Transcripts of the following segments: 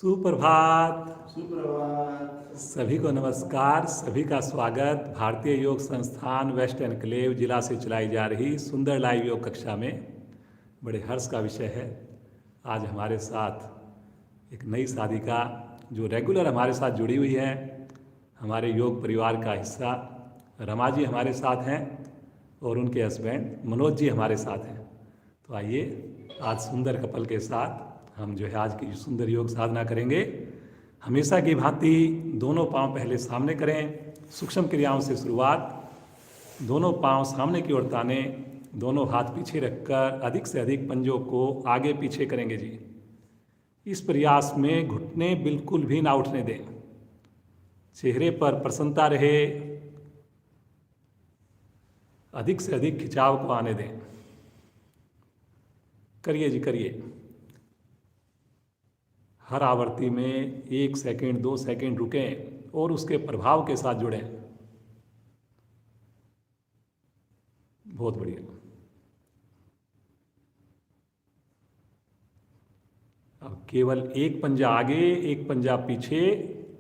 सुप्रभात। सुप्रभात। सभी को नमस्कार। सभी का स्वागत भारतीय योग संस्थान वेस्ट एनक्लेव जिला से चलाई जा रही सुंदर लाइव योग कक्षा में। बड़े हर्ष का विषय है, आज हमारे साथ एक नई साधिका जो रेगुलर हमारे साथ जुड़ी हुई है, हमारे योग परिवार का हिस्सा रमा जी हमारे साथ हैं और उनके हस्बैंड मनोज जी हमारे साथ हैं। तो आइए आज सुंदर कपल के साथ हम जो है आज की सुंदर योग साधना करेंगे। हमेशा की भांति दोनों पांव पहले सामने करें। सूक्ष्म क्रियाओं से शुरुआत। दोनों पांव सामने की ओर ताने, दोनों हाथ पीछे रखकर अधिक से अधिक पंजों को आगे पीछे करेंगे जी। इस प्रयास में घुटने बिल्कुल भी ना उठने दें, चेहरे पर प्रसन्नता रहे, अधिक से अधिक खिंचाव को आने दें। करिए जी, करिए। हर आवृत्ति में 1 सेकंड 2 सेकंड रुकें और उसके प्रभाव के साथ जुड़ें। बहुत बढ़िया। अब केवल एक पंजा आगे, एक पंजा पीछे,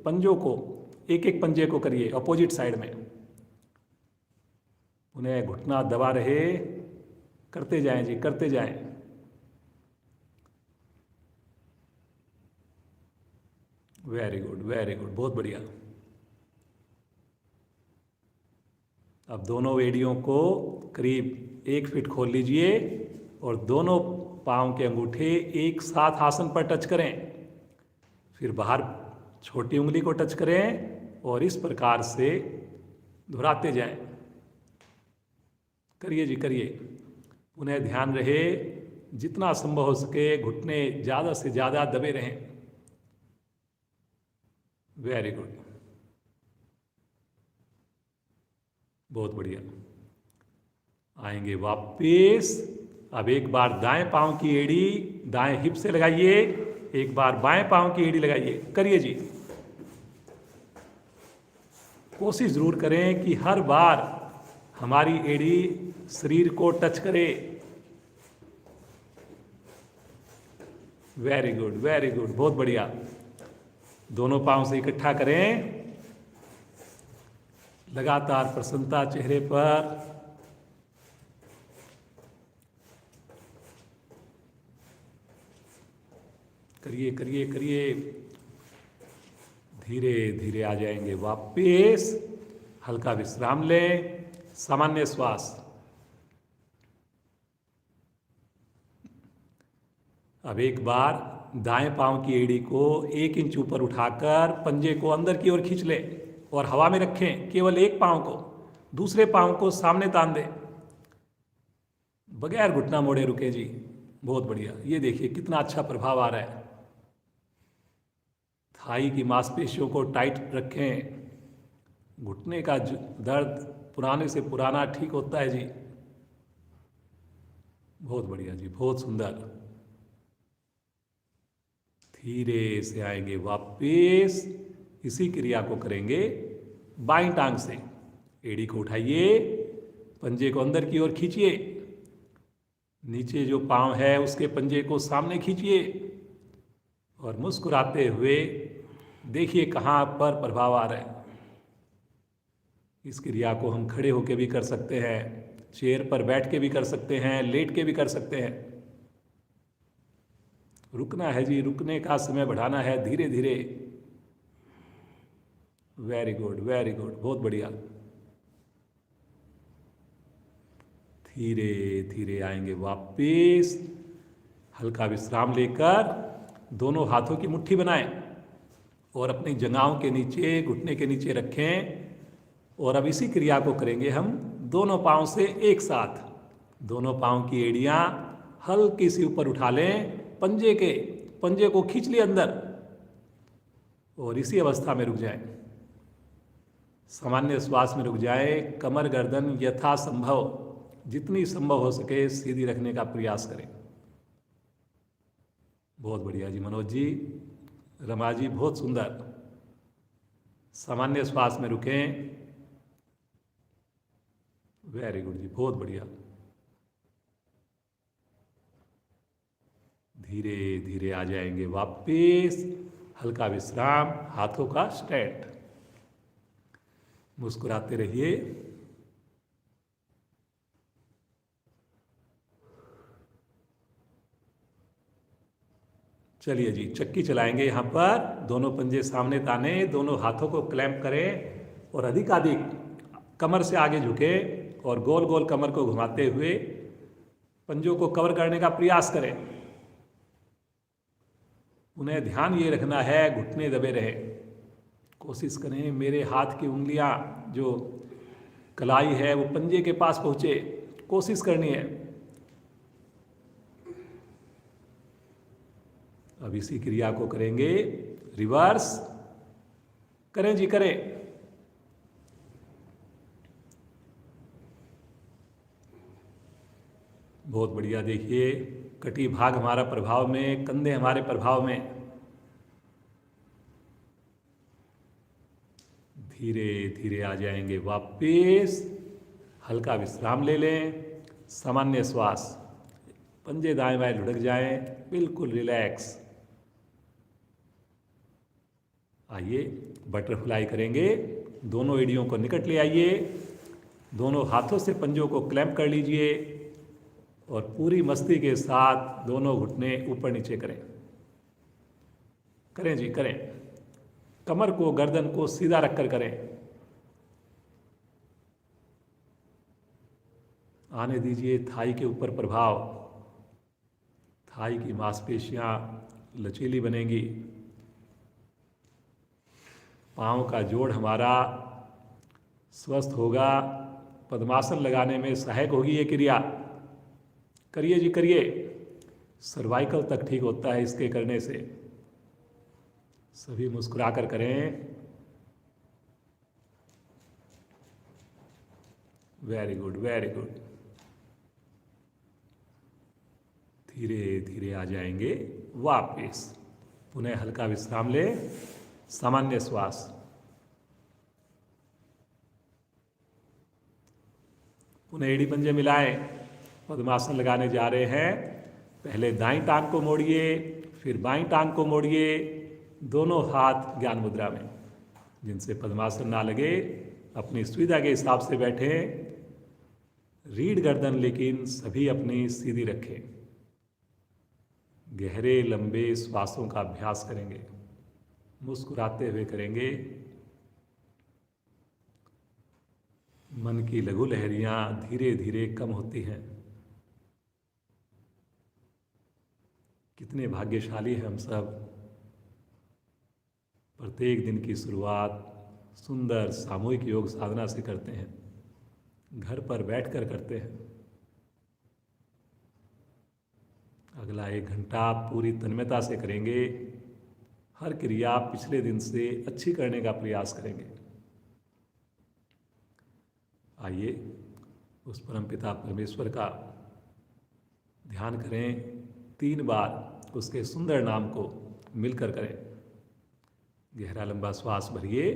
पंजों को एक एक पंजे को करिए अपोजिट साइड में। उन्हें घुटना दबा रहे, करते जाएं जी, करते जाएं। वेरी गुड, वेरी गुड, बहुत बढ़िया। अब दोनों एड़ियों को करीब 1 फीट खोल लीजिए और दोनों पांव के अंगूठे एक साथ आसन पर टच करें। फिर बाहर छोटी उंगली को टच करें और इस प्रकार से दोहराते जाएं। करिए जी, करिए। उन्हें ध्यान रहे जितना संभव हो सके घुटने ज़्यादा से ज़्यादा दबे रहें। वेरी गुड, बहुत बढ़िया। आएंगे वापिस। अब एक बार दाएं पांव की एड़ी दाएं हिप से लगाइए, एक बार बाएं पांव की एड़ी लगाइए। करिए जी। कोशिश जरूर करें कि हर बार हमारी एड़ी शरीर को टच करे। वेरी गुड, वेरी गुड, बहुत बढ़िया। दोनों पांव से इकट्ठा करें। लगातार प्रसन्नता चेहरे पर। करिए, करिए, करिए। धीरे धीरे आ जाएंगे वापिस। हल्का विश्राम लें, सामान्य श्वास। अब एक बार दाएं पांव की एड़ी को 1 इंच ऊपर उठाकर पंजे को अंदर की ओर खींच लें और हवा में रखें। केवल एक पांव को, दूसरे पांव को सामने तान दें, बगैर घुटना मोड़े रुके जी। बहुत बढ़िया। ये देखिए कितना अच्छा प्रभाव आ रहा है। थाई की मांसपेशियों को टाइट रखें। घुटने का दर्द पुराने से पुराना ठीक होता है जी। बहुत बढ़िया जी, बहुत सुंदर। धीरे से आएंगे वापिस। इसी क्रिया को करेंगे बाईं टांग से। एड़ी को उठाइए, पंजे को अंदर की ओर खींचिए, नीचे जो पांव है उसके पंजे को सामने खींचिए और मुस्कुराते हुए देखिए कहाँ पर प्रभाव आ रहा है। इस क्रिया को हम खड़े होकर भी कर सकते हैं, चेयर पर बैठ के भी कर सकते हैं, लेट के भी कर सकते हैं। रुकना है जी, रुकने का समय बढ़ाना है धीरे धीरे। वेरी गुड, वेरी गुड, बहुत बढ़िया। धीरे धीरे आएंगे वापिस। हल्का विश्राम लेकर दोनों हाथों की मुट्ठी बनाएं और अपनी जंघाओं के नीचे, घुटने के नीचे रखें। और अब इसी क्रिया को करेंगे हम दोनों पांव से एक साथ। दोनों पांव की एड़ियां हल्की सी ऊपर उठा लें, पंजे को खींच लिए अंदर और इसी अवस्था में रुक जाएं। सामान्य श्वास में रुक जाएं। कमर गर्दन यथासंभव जितनी संभव हो सके सीधी रखने का प्रयास करें। बहुत बढ़िया जी मनोज जी, रमा जी, बहुत सुंदर। सामान्य श्वास में रुकें। वेरी गुड जी, बहुत बढ़िया। धीरे धीरे आ जाएंगे वापिस। हल्का विश्राम, हाथों का स्ट्रेट। मुस्कुराते रहिए। चलिए जी, चक्की चलाएंगे यहाँ पर। दोनों पंजे सामने ताने, दोनों हाथों को क्लैंप करें और अधिकाधिक कमर से आगे झुके और गोल गोल कमर को घुमाते हुए पंजों को कवर करने का प्रयास करें। उन्हें ध्यान ये रखना है घुटने दबे रहे। कोशिश करें मेरे हाथ की उंगलियां जो कलाई है वो पंजे के पास पहुंचे, कोशिश करनी है। अब इसी क्रिया को करेंगे रिवर्स। करें जी, करें। बहुत बढ़िया। देखिए, कटी भाग हमारा प्रभाव में, कंधे हमारे प्रभाव में। धीरे धीरे आ जाएंगे वापिस। हल्का विश्राम ले लें, सामान्य श्वास। पंजे दाएं बाएं लुढ़क जाएं, बिल्कुल रिलैक्स। आइए बटरफ्लाई करेंगे। दोनों एड़ियों को निकट ले आइए, दोनों हाथों से पंजों को क्लैंप कर लीजिए और पूरी मस्ती के साथ दोनों घुटने ऊपर नीचे करें। करें जी, करें। कमर को, गर्दन को सीधा रखकर करें। आने दीजिए थाई के ऊपर प्रभाव। थाई की मांसपेशियां लचीली बनेंगी। पांव का जोड़ हमारा स्वस्थ होगा। पद्मासन लगाने में सहायक होगी ये क्रिया। करिए जी, करिए। सर्वाइकल तक ठीक होता है इसके करने से। सभी मुस्कुरा कर करें। Very good, very good. धीरे धीरे आ जाएंगे वापिस। पुनः हल्का विश्राम ले, सामान्य श्वास। पुनः एड़ी पंजे मिलाएं। पद्मासन लगाने जा रहे हैं। पहले दाईं टांग को मोड़िए, फिर बाईं टांग को मोड़िए। दोनों हाथ ज्ञान मुद्रा में। जिनसे पद्मासन ना लगे अपनी सुविधा के हिसाब से बैठें। रीढ़ गर्दन लेकिन सभी अपनी सीधी रखें। गहरे लंबे श्वासों का अभ्यास करेंगे। मुस्कुराते हुए करेंगे। मन की लघु लहरियां धीरे धीरे कम होती हैं। कितने भाग्यशाली हैं हम सब। प्रत्येक दिन की शुरुआत सुंदर सामूहिक योग साधना से करते हैं। घर पर बैठकर करते हैं। अगला 1 घंटा पूरी तन्मयता से करेंगे। हर क्रिया पिछले दिन से अच्छी करने का प्रयास करेंगे। आइए उस परमपिता परमेश्वर का ध्यान करें। 3 बार उसके सुंदर नाम को मिलकर करें। गहरा लंबा श्वास भरिए।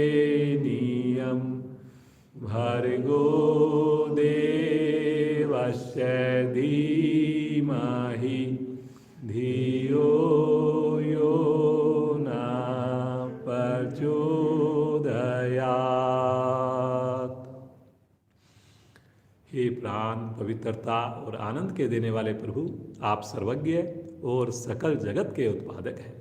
तत्सवितुर्वरेण्यं भर्गो देवस्य धीमहि धियो यो न प्रचोदयात्। हे प्राण पवित्र पवित्रता और आनंद के देने वाले प्रभु, आप सर्वज्ञ और सकल जगत के उत्पादक हैं।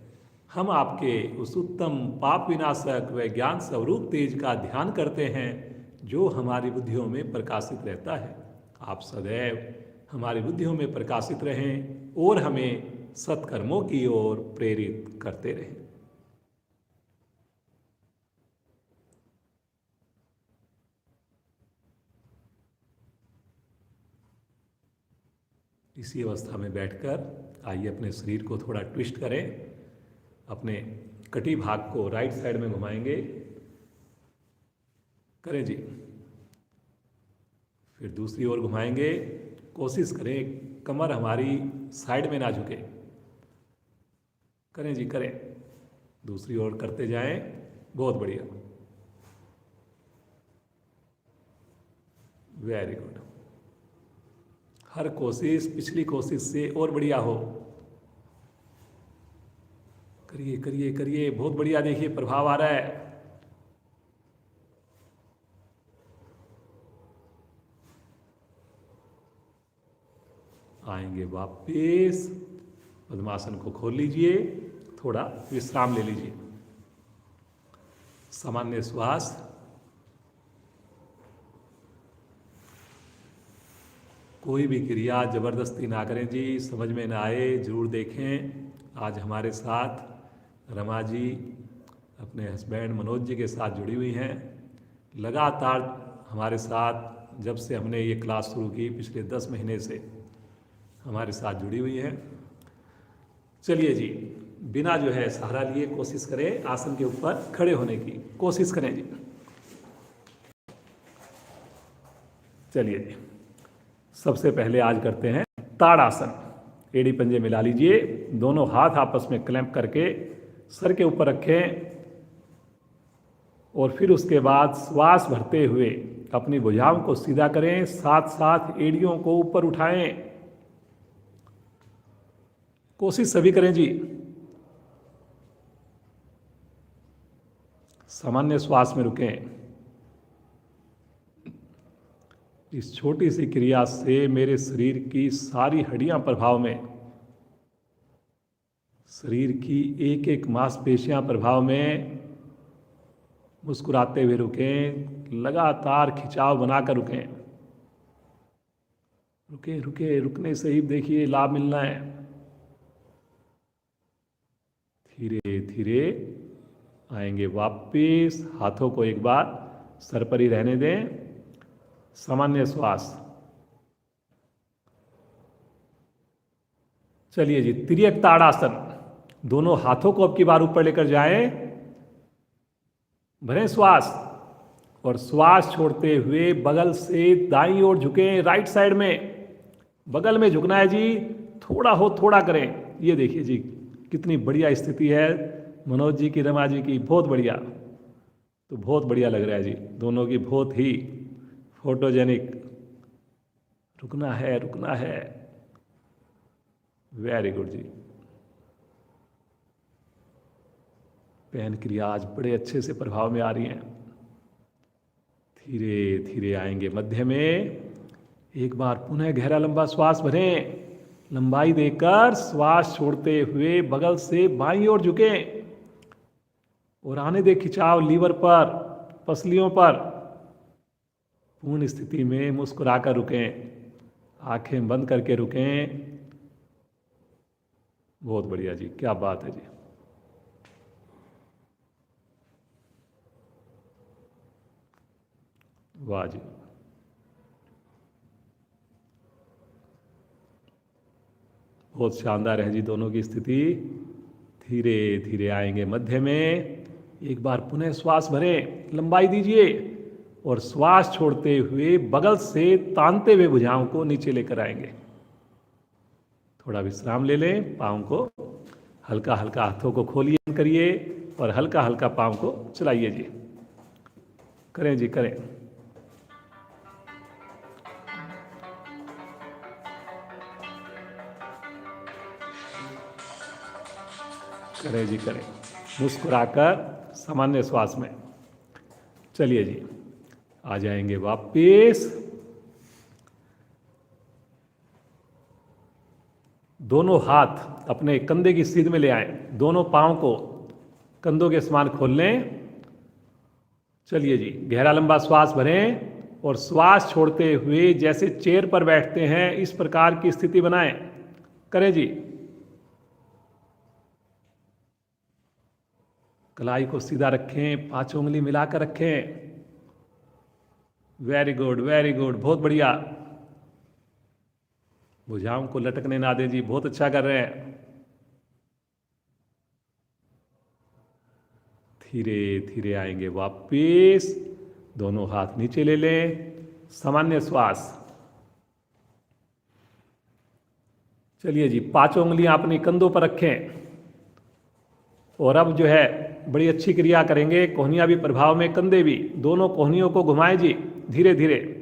हम आपके उस उत्तम पाप विनाशक व ज्ञान स्वरूप तेज का ध्यान करते हैं जो हमारी बुद्धियों में प्रकाशित रहता है। आप सदैव हमारी बुद्धियों में प्रकाशित रहें और हमें सत्कर्मों की ओर प्रेरित करते रहें। इसी अवस्था में बैठकर आइए अपने शरीर को थोड़ा ट्विस्ट करें। अपने कटी भाग को राइट साइड में घुमाएंगे। करें जी। फिर दूसरी ओर घुमाएंगे। कोशिश करें कमर हमारी साइड में ना झुके। करें जी, करें। दूसरी ओर करते जाएं। बहुत बढ़िया, वेरी गुड। हर कोशिश पिछली कोशिश से और बढ़िया हो। करिए करिए करिए, बहुत बढ़िया। देखिए प्रभाव आ रहा है। आएंगे वापिस। पद्मासन को खोल लीजिए, थोड़ा विश्राम ले लीजिए। सामान्य श्वास। कोई भी क्रिया जबरदस्ती ना करें जी। समझ में ना आए जरूर देखें। आज हमारे साथ रमा जी अपने हस्बैंड मनोज जी के साथ जुड़ी हुई हैं। लगातार हमारे साथ जब से हमने ये क्लास शुरू की, पिछले 10 महीने से हमारे साथ जुड़ी हुई हैं। चलिए जी, बिना जो है सहारा लिए कोशिश करें आसन के ऊपर खड़े होने की कोशिश करें जी। चलिए जी, सबसे पहले आज करते हैं ताड़ासन। एड़ी पंजे मिला लीजिए, दोनों हाथ आपस में क्लैंप करके सर के ऊपर रखें और फिर उसके बाद श्वास भरते हुए अपनी भुजाओं को सीधा करें, साथ साथ एड़ियों को ऊपर उठाएं। कोशिश सभी करें जी। सामान्य श्वास में रुकें। इस छोटी सी क्रिया से मेरे शरीर की सारी हड्डियां प्रभाव में, शरीर की एक एक मांसपेशियां प्रभाव में। मुस्कुराते हुए रुकें, लगातार खिंचाव बनाकर रुकें। रुके रुके, रुकने से ही देखिए लाभ मिलना है। धीरे धीरे आएंगे वापिस। हाथों को एक बार सर पर ही रहने दें। सामान्य श्वास। चलिए जी, तिर्यक ताड़ासन। दोनों हाथों को अब की बार ऊपर लेकर जाएं। भरें श्वास और श्वास छोड़ते हुए बगल से दाईं ओर झुकें। राइट साइड में बगल में झुकना है जी। थोड़ा हो थोड़ा करें। ये देखिए जी कितनी बढ़िया स्थिति है मनोज जी की, रमा जी की। बहुत बढ़िया, तो बहुत बढ़िया लग रहा है जी दोनों की, बहुत ही फोटोजेनिक। रुकना है, रुकना है। वेरी गुड जी। पहन क्रिया आज बड़े अच्छे से प्रभाव में आ रही हैं। धीरे धीरे आएंगे मध्य में। एक बार पुनः गहरा लंबा श्वास भरें। लंबाई देकर श्वास छोड़ते हुए बगल से बाईं ओर झुकें और आने दे खिंचाव लीवर पर, पसलियों पर। पूर्ण स्थिति में मुस्कुराकर रुकें, आंखें बंद करके रुकें। बहुत बढ़िया जी, क्या बात है जी। वाह जी। बहुत शानदार है जी दोनों की स्थिति। धीरे धीरे आएंगे मध्य में। एक बार पुनः श्वास भरें, लंबाई दीजिए और श्वास छोड़ते हुए बगल से तानते हुए भुजाओं को नीचे लेकर आएंगे। थोड़ा विश्राम ले लें। पाँव को हल्का हल्का, हाथों को खोलिए करिए और हल्का हल्का पाँव को चलाइए जी। करें जी, करें। करें जी, करें। मुस्कुराकर सामान्य श्वास में। चलिए जी, आ जाएंगे वापिस। दोनों हाथ अपने कंधे की सीध में ले आए, दोनों पाँव को कंधों के समान खोल लें। चलिए जी, गहरा लंबा श्वास भरें और श्वास छोड़ते हुए जैसे चेयर पर बैठते हैं इस प्रकार की स्थिति बनाएं। करें जी। कलाई को सीधा रखें, पांचों उंगली मिलाकर रखें। वेरी गुड, वेरी गुड, बहुत बढ़िया। भुजाओं को लटकने ना दें जी, बहुत अच्छा कर रहे हैं। धीरे धीरे आएंगे वापिस, दोनों हाथ नीचे ले लें, सामान्य श्वास। चलिए जी, पांचों उंगलियां अपनी कंधों पर रखें और अब जो है बड़ी अच्छी क्रिया करेंगे। कोहनियां भी प्रभाव में, कंधे भी, दोनों कोहनियों को घुमाएं जी धीरे धीरे।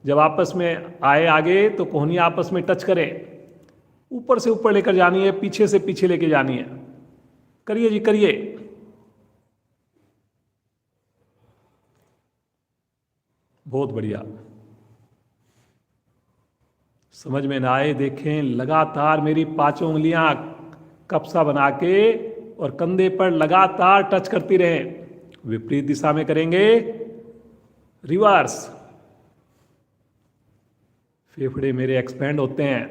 जब आपस में आए आगे तो कोहनियां आपस में टच करें। ऊपर से ऊपर लेकर जानी है, पीछे से पीछे लेकर जानी है। करिए जी, करिए। बहुत बढ़िया। समझ में ना आए देखें, लगातार मेरी पांचों उंगलियां कपसा बना के और कंधे पर लगातार टच करती रहें। विपरीत दिशा में करेंगे, रिवर्स। फेफड़े मेरे एक्सपेंड होते हैं,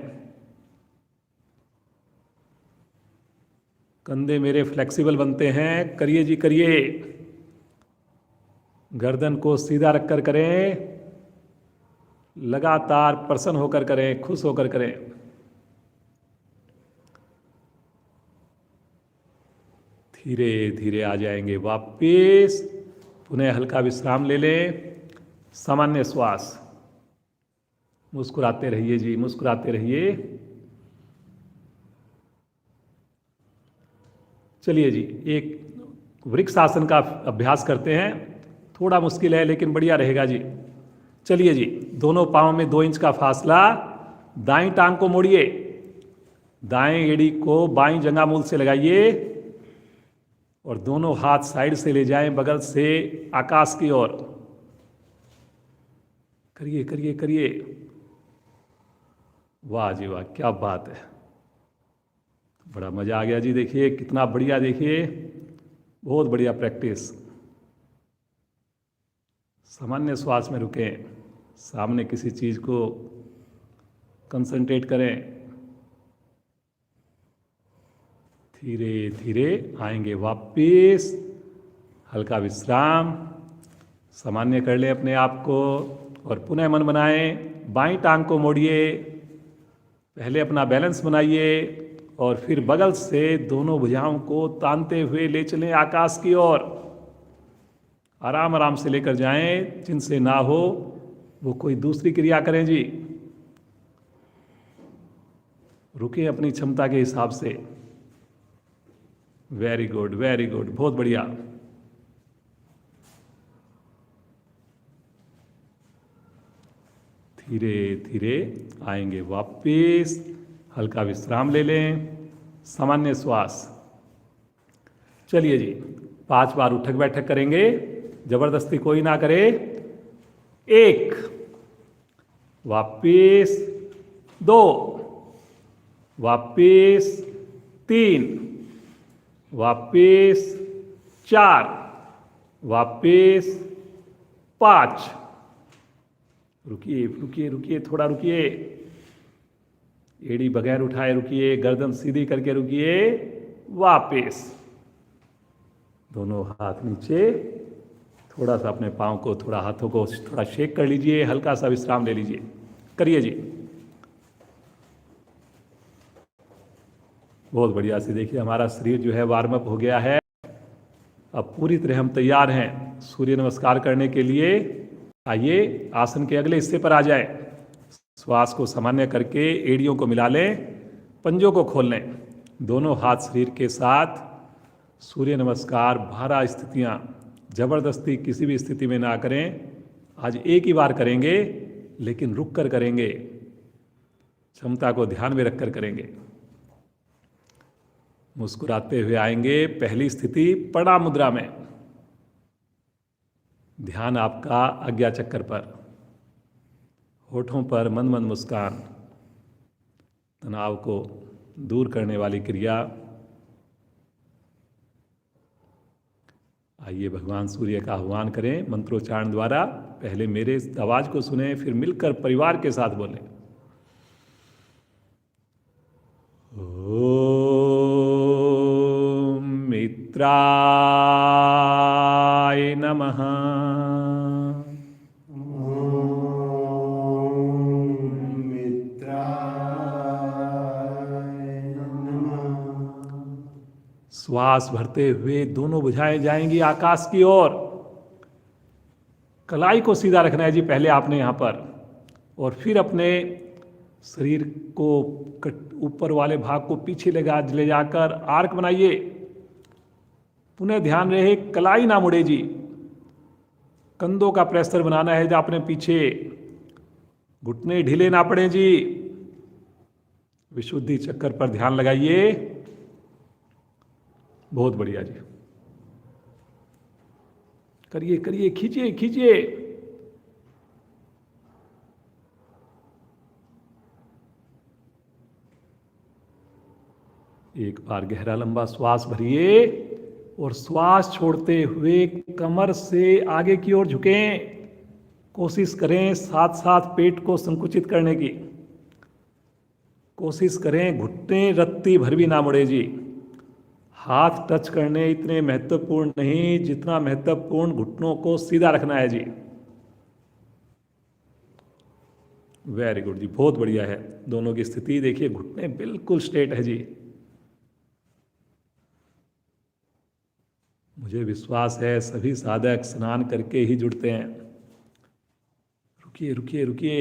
कंधे मेरे फ्लेक्सिबल बनते हैं। करिए जी, करिए। गर्दन को सीधा रखकर करें, लगातार प्रसन्न होकर करें, खुश होकर करें। धीरे धीरे आ जाएंगे वापिस, पुनः हल्का विश्राम ले लें, सामान्य श्वास। मुस्कुराते रहिए जी, मुस्कुराते रहिए। चलिए जी, एक वृक्ष आसन का अभ्यास करते हैं। थोड़ा मुश्किल है लेकिन बढ़िया रहेगा जी। चलिए जी, दोनों पाँव में 2 इंच का फासला। दाईं टांग को मोड़िए, दाएं एड़ी को बाईं जंघामूल से लगाइए और दोनों हाथ साइड से ले जाएं, बगल से आकाश की ओर। करिए करिए करिए। वाह जी वाह, क्या बात है, बड़ा मजा आ गया जी। देखिए कितना बढ़िया, देखिए बहुत बढ़िया प्रैक्टिस। सामान्य श्वास में रुकें, सामने किसी चीज को कंसंट्रेट करें। धीरे धीरे आएंगे वापिस, हल्का विश्राम, सामान्य कर लें अपने आप को और पुनः मन बनाएं। बाईं टांग को मोड़िए, पहले अपना बैलेंस बनाइए और फिर बगल से दोनों भुजाओं को तानते हुए ले चलें आकाश की ओर। आराम आराम से लेकर जाएं, जिनसे ना हो वो कोई दूसरी क्रिया करें जी। रुकें अपनी क्षमता के हिसाब से। वेरी गुड, वेरी गुड, बहुत बढ़िया। धीरे धीरे आएंगे वापिस, हल्का विश्राम ले लें, सामान्य श्वास। चलिए जी, 5 बार उठक बैठक करेंगे, जबरदस्ती कोई ना करे। 1, वापिस 2, वापिस 3, वापिस 4, वापिस 5। रुकिए रुकिए रुकिए, थोड़ा रुकिए, एड़ी बगैर उठाए रुकिए, गर्दन सीधी करके रुकिए। वापिस दोनों हाथ नीचे, थोड़ा सा अपने पाँव को, थोड़ा हाथों को थोड़ा शेक कर लीजिए, हल्का सा विश्राम ले लीजिए। करिए जी, बहुत बढ़िया से। देखिए हमारा शरीर जो है वार्म अप हो गया है, अब पूरी तरह हम तैयार हैं सूर्य नमस्कार करने के लिए। आइए आसन के अगले हिस्से पर आ जाए। श्वास को सामान्य करके एड़ियों को मिला लें, पंजों को खोल लें, दोनों हाथ शरीर के साथ। सूर्य नमस्कार भारा स्थितियां जबरदस्ती किसी भी स्थिति में ना करें। आज एक ही बार करेंगे लेकिन रुक कर करेंगे, क्षमता को ध्यान में रखकर करेंगे। मुस्कुराते हुए आएंगे पहली स्थिति, प्रणाम मुद्रा में। ध्यान आपका आज्ञा चक्कर पर, होठों पर मंद मंद मुस्कान, तनाव को दूर करने वाली क्रिया। आइए भगवान सूर्य का आह्वान करें मंत्रोच्चारण द्वारा। पहले मेरे आवाज को सुने, फिर मिलकर परिवार के साथ बोलें। ओम मित्राय नमः। श्वास भरते हुए दोनों भुजाएं जाएंगी आकाश की ओर। कलाई को सीधा रखना है जी पहले आपने यहां पर, और फिर अपने शरीर को ऊपर वाले भाग को पीछे ले जाकर आर्क बनाइए। पुनः ध्यान रहे कलाई ना मुड़े जी, कंधों का प्रेशर बनाना है जो अपने पीछे, घुटने ढीले ना पड़े जी। विशुद्धि चक्कर पर ध्यान लगाइए। बहुत बढ़िया जी, करिए करिए, खींचिए खींचिए। एक बार गहरा लंबा श्वास भरिए और श्वास छोड़ते हुए कमर से आगे की ओर झुकें। कोशिश करें साथ साथ पेट को संकुचित करने की कोशिश करें। घुटने रत्ती भर भी ना मुड़े जी। हाथ टच करने इतने महत्वपूर्ण नहीं जितना महत्वपूर्ण घुटनों को सीधा रखना है जी। वेरी गुड जी, बहुत बढ़िया है। दोनों की स्थिति देखिए, घुटने बिल्कुल स्ट्रेट है जी। मुझे विश्वास है सभी साधक स्नान करके ही जुड़ते हैं। रुकिए रुकिए रुकिए,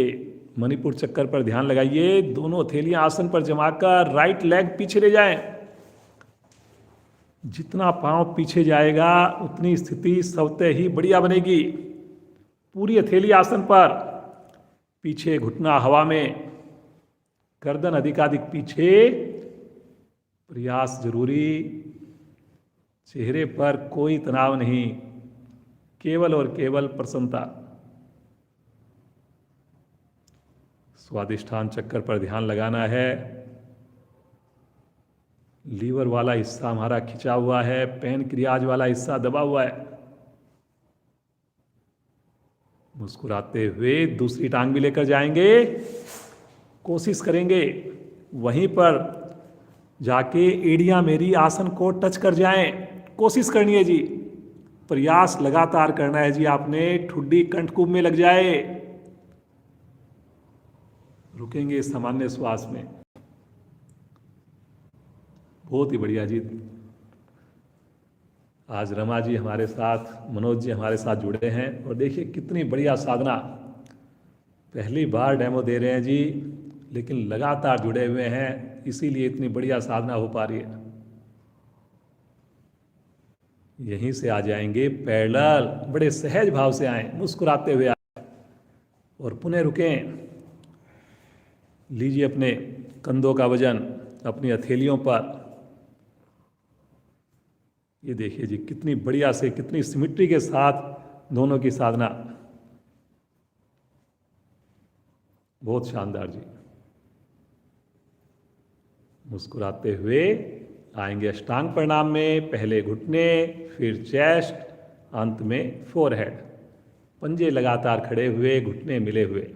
मणिपुर चक्कर पर ध्यान लगाइए। दोनों हथेलियां आसन पर जमाकर राइट लेग पीछे ले जाएं। जितना पांव पीछे जाएगा उतनी स्थिति स्वतः ही बढ़िया बनेगी। पूरी हथेली आसन पर, पीछे घुटना हवा में, गर्दन अधिकाधिक पीछे, प्रयास जरूरी। चेहरे पर कोई तनाव नहीं, केवल और केवल प्रसन्नता। स्वादिष्ठान चक्कर पर ध्यान लगाना है। लीवर वाला हिस्सा हमारा खिंचा हुआ है, पैनक्रियाज वाला हिस्सा दबा हुआ है। मुस्कुराते हुए दूसरी टांग भी लेकर जाएंगे। कोशिश करेंगे वहीं पर जाके एड़ियां मेरी आसन को टच कर जाएं। कोशिश करनी है जी, प्रयास लगातार करना है जी। आपने ठुड्डी कंठकुंभ में लग जाए। रुकेंगे सामान्य श्वास में। बहुत ही बढ़िया जी। आज रमा जी हमारे साथ, मनोज जी हमारे साथ जुड़े हैं, और देखिए कितनी बढ़िया साधना। पहली बार डेमो दे रहे हैं जी, लेकिन लगातार जुड़े हुए हैं, इसीलिए इतनी बढ़िया साधना हो पा रही है। यहीं से आ जाएंगे पैरेलल, बड़े सहज भाव से आए, मुस्कुराते हुए आए, और पुनः रुकें। लीजिए अपने कंधों का वजन अपनी हथेलियों पर। ये देखिए जी कितनी बढ़िया से, कितनी सिमिट्री के साथ दोनों की साधना। बहुत शानदार जी। मुस्कुराते हुए आएंगे अष्टांग प्रणाम में। पहले घुटने, फिर चेस्ट, अंत में फोरहेड। पंजे लगातार खड़े हुए, घुटने मिले हुए।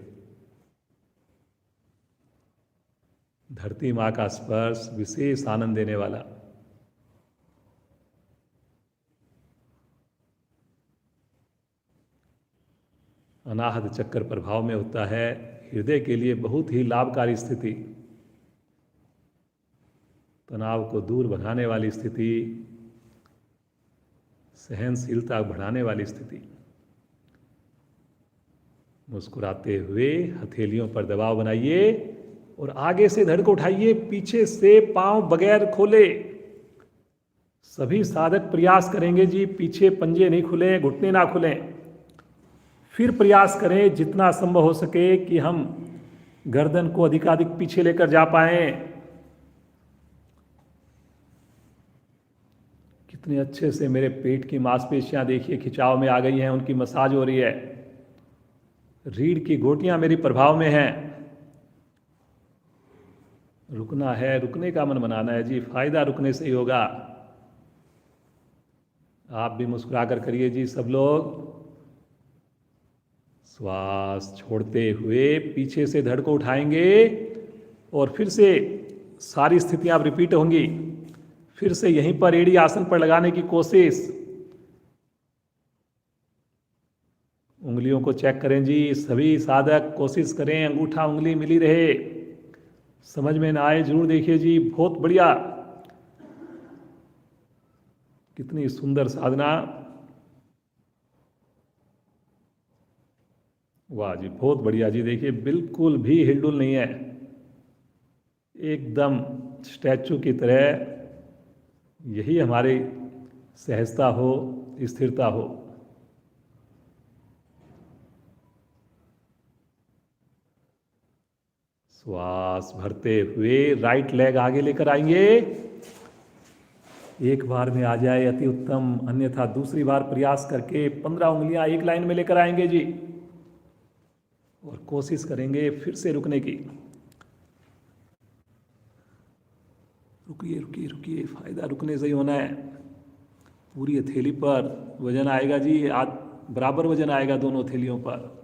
धरती माँ का स्पर्श विशेष आनंद देने वाला। अनाहत चक्कर प्रभाव में होता है, हृदय के लिए बहुत ही लाभकारी स्थिति, तनाव को दूर बनाने वाली स्थिति, सहनशीलता बढ़ाने वाली स्थिति। मुस्कुराते हुए हथेलियों पर दबाव बनाइए और आगे से धड़ को उठाइए, पीछे से पांव बगैर खोले। सभी साधक प्रयास करेंगे जी, पीछे पंजे नहीं खुले, घुटने ना खुलें। फिर प्रयास करें जितना संभव हो सके कि हम गर्दन को अधिकाधिक पीछे लेकर जा पाएं। कितने अच्छे से मेरे पेट की मांसपेशियां देखिए खिंचाव में आ गई हैं, उनकी मसाज हो रही है। रीढ़ की गोटियां मेरी प्रभाव में हैं। रुकना रुकना है, रुकने का मन बनाना है जी, फायदा रुकने से ही होगा। आप भी मुस्कुरा कर करिए जी सब लोग। श्वास छोड़ते हुए पीछे से धड़ को उठाएंगे और फिर से सारी स्थितियां अब रिपीट होंगी। फिर से यहीं पर एड़ी आसन पर लगाने की कोशिश। उंगलियों को चेक करें जी, सभी साधक कोशिश करें अंगूठा उंगली मिली रहे। समझ में ना आए जरूर देखिए जी, बहुत बढ़िया, कितनी सुंदर साधना। वाह जी, बहुत बढ़िया जी। देखिए बिल्कुल भी हिलडुल नहीं है, एकदम स्टैचू की तरह। यही हमारी सहजता हो, स्थिरता हो। श्वास भरते हुए राइट लेग आगे लेकर आएंगे। एक बार में आ जाए अति उत्तम, अन्यथा दूसरी बार प्रयास करके 15 उंगलियां एक लाइन में लेकर आएंगे जी, और कोशिश करेंगे फिर से रुकने की। रुकिए रुकिए रुकिए, फायदा रुकने से ही होना है। पूरी हथेली पर वजन आएगा जी, आज बराबर वजन आएगा दोनों हथेलियों पर।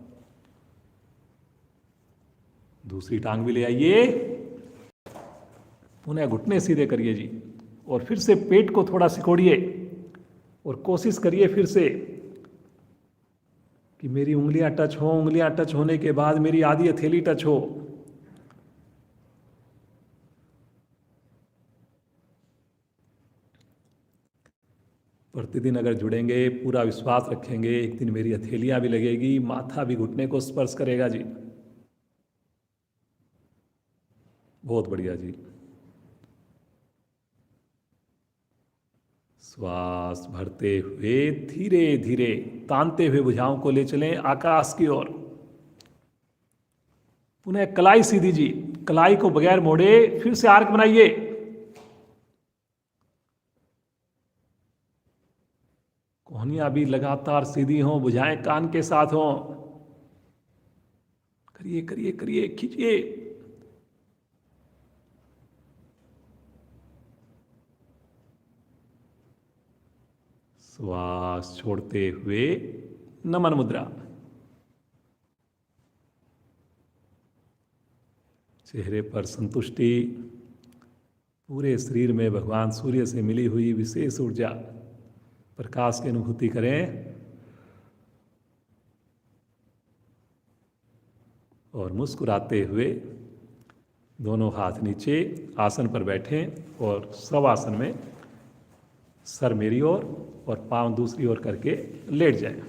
दूसरी टांग भी ले आइए, पुनः घुटने सीधे करिए जी, और फिर से पेट को थोड़ा सिकोड़िए और कोशिश करिए फिर से कि मेरी उंगलियां टच हो। उंगलियां टच होने के बाद मेरी आधी हथेली टच हो। प्रतिदिन अगर जुड़ेंगे, पूरा विश्वास रखेंगे, एक दिन मेरी हथेलियां भी लगेगी, माथा भी घुटने को स्पर्श करेगा जी। बहुत बढ़िया जी। श्वास भरते हुए धीरे धीरे तानते हुए भुजाओं को ले चलें आकाश की ओर। पुनः कलाई सीधी जी, कलाई को बगैर मोड़े फिर से आर्क बनाइए। कोहनियां भी लगातार सीधी हों, भुजाएं कान के साथ हों। करिए करिए करिए, खींचिए। श्वास छोड़ते हुए नमन मुद्रा। चेहरे पर संतुष्टि, पूरे शरीर में भगवान सूर्य से मिली हुई विशेष ऊर्जा, प्रकाश की अनुभूति करें। और मुस्कुराते हुए दोनों हाथ नीचे आसन पर बैठें और शवासन में सर मेरी ओर और पांव दूसरी ओर करके लेट जाएं।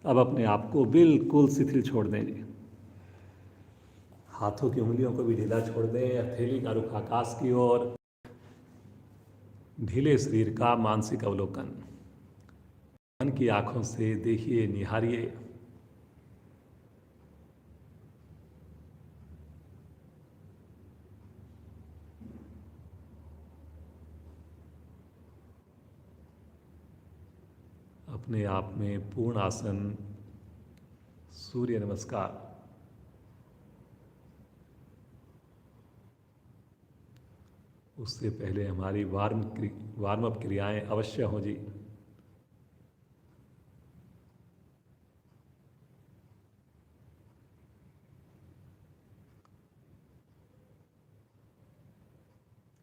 अब अपने आप को बिल्कुल शिथिल छोड़ दें जी। हाथों की उंगलियों को भी ढीला छोड़ दें, हथेली का रुख आकाश की ओर। ढीले शरीर का मानसिक अवलोकन, मन की आंखों से देखिए, निहारिए। अपने आप में पूर्ण आसन, सूर्य नमस्कार। उससे पहले हमारी वार्म अप क्रियाएं अवश्य हों जी।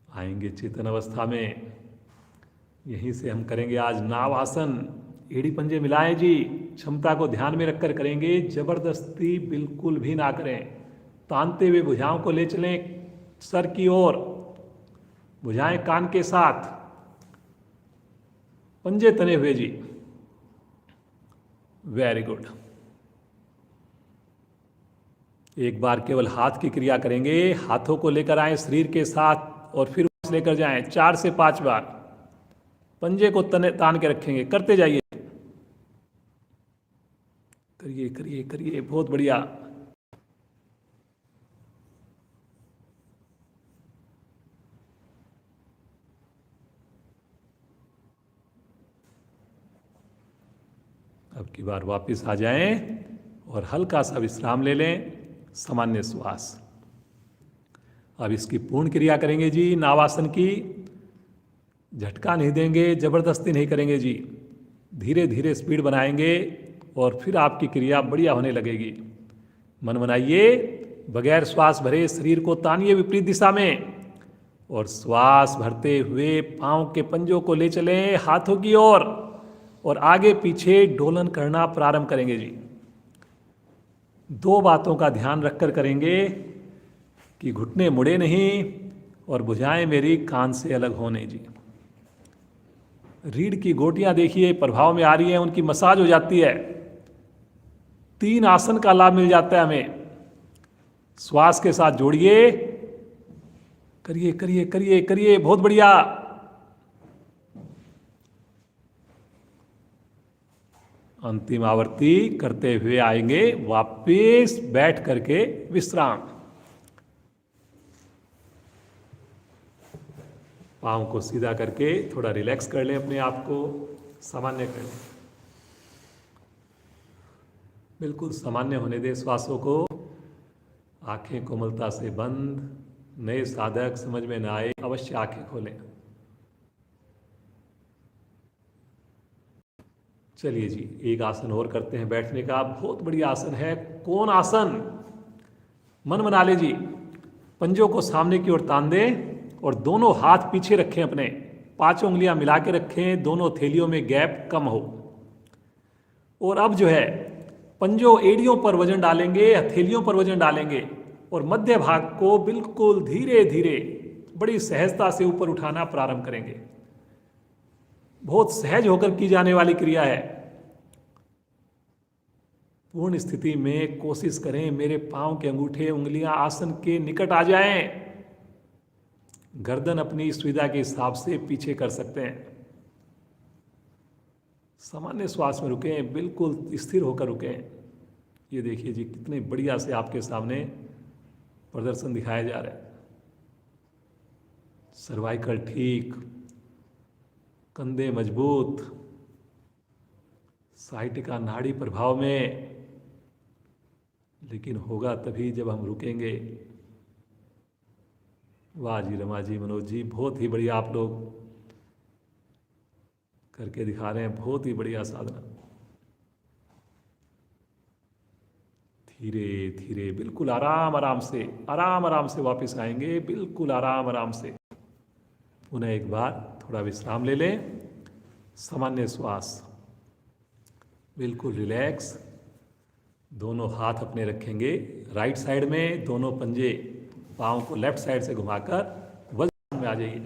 आएंगे चेतन अवस्था में, यहीं से हम करेंगे आज नाव आसन। एड़ी पंजे मिलाएं जी, क्षमता को ध्यान में रखकर करेंगे, जबरदस्ती बिल्कुल भी ना करें। तानते हुए भुजाओं को ले चलें सर की ओर, भुजाएं कान के साथ, पंजे तने हुए जी। Very good. एक बार केवल हाथ की क्रिया करेंगे, हाथों को लेकर आए शरीर के साथ और फिर लेकर जाएं 4 से 5 बार। पंजे को तान के रखेंगे, करते जाइए। करिए करिए करिए, बहुत बढ़िया। बार वापस आ जाएं और हल्का सा विश्राम ले लें, सामान्य श्वास। अब इसकी पूर्ण क्रिया करेंगे जी नावासन की। झटका नहीं देंगे, जबरदस्ती नहीं करेंगे जी, धीरे धीरे स्पीड बनाएंगे और फिर आपकी क्रिया बढ़िया होने लगेगी। मन बनाइए, बगैर श्वास भरे शरीर को तानिए विपरीत दिशा में और श्वास भरते हुए पांव के पंजों को ले चलें हाथों की ओर और आगे पीछे डोलन करना प्रारंभ करेंगे जी। दो बातों का ध्यान रखकर करेंगे कि घुटने मुड़े नहीं और भुजाएं मेरी कान से अलग होने जी। रीढ़ की गोटियां देखिए प्रभाव में आ रही हैं, उनकी मसाज हो जाती है। 3 आसन का लाभ मिल जाता है हमें। श्वास के साथ जोड़िए, करिए करिए करिए करिए, बहुत बढ़िया। अंतिम आवर्ती करते हुए आएंगे वापिस बैठ करके विश्राम। पाँव को सीधा करके थोड़ा रिलैक्स कर लें, अपने आप को सामान्य कर लें। बिल्कुल सामान्य होने दें श्वासों को। आंखें कोमलता से बंद। नए साधक समझ में ना आए अवश्य आंखें खोलें। चलिए जी, एक आसन और करते हैं बैठने का। बहुत बढ़िया आसन है कोण आसन। मन बना ले जी, पंजों को सामने की ओर तान दें और दोनों हाथ पीछे रखें, अपने 5 उंगलियां मिला के रखें, दोनों थैलियों में गैप कम हो। और अब जो है पंजों एड़ियों पर वजन डालेंगे, हथेलियों पर वजन डालेंगे और मध्य भाग को बिल्कुल धीरे धीरे बड़ी सहजता से ऊपर उठाना प्रारंभ करेंगे। बहुत सहज होकर की जाने वाली क्रिया है। पूर्ण स्थिति में कोशिश करें मेरे पांव के अंगूठे उंगलियां आसन के निकट आ जाएं। गर्दन अपनी सुविधा के हिसाब से पीछे कर सकते हैं। सामान्य श्वास में रुकें, बिल्कुल स्थिर होकर रुकें। ये देखिए जी, कितने बढ़िया से आपके सामने प्रदर्शन दिखाया जा रहा है। सर्वाइकल ठीक, कंधे मजबूत, साइटिका नाड़ी प्रभाव में। लेकिन होगा तभी जब हम रुकेंगे। वाह जी, रमा जी, मनोज जी, बहुत ही बढ़िया आप लोग करके दिखा रहे हैं। बहुत ही बढ़िया साधना। धीरे धीरे बिल्कुल आराम आराम से, आराम आराम से वापस आएंगे, बिल्कुल आराम आराम से। पुनः एक बार थोड़ा विश्राम ले लें। सामान्य श्वास, बिल्कुल रिलैक्स। दोनों हाथ अपने रखेंगे राइट साइड में, दोनों पंजे पाँव को लेफ्ट साइड से घुमाकर वज्रासन में आ जाइए।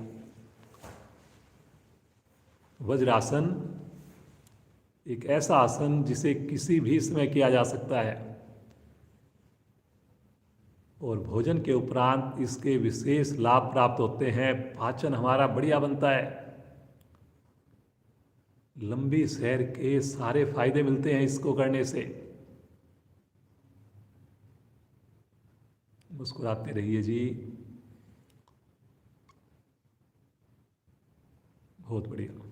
वज्रासन एक ऐसा आसन जिसे किसी भी समय किया जा सकता है और भोजन के उपरांत इसके विशेष लाभ प्राप्त होते हैं। पाचन हमारा बढ़िया बनता है। लंबी सैर के सारे फायदे मिलते हैं इसको करने से। मुस्कुराते रहिए जी, बहुत बढ़िया।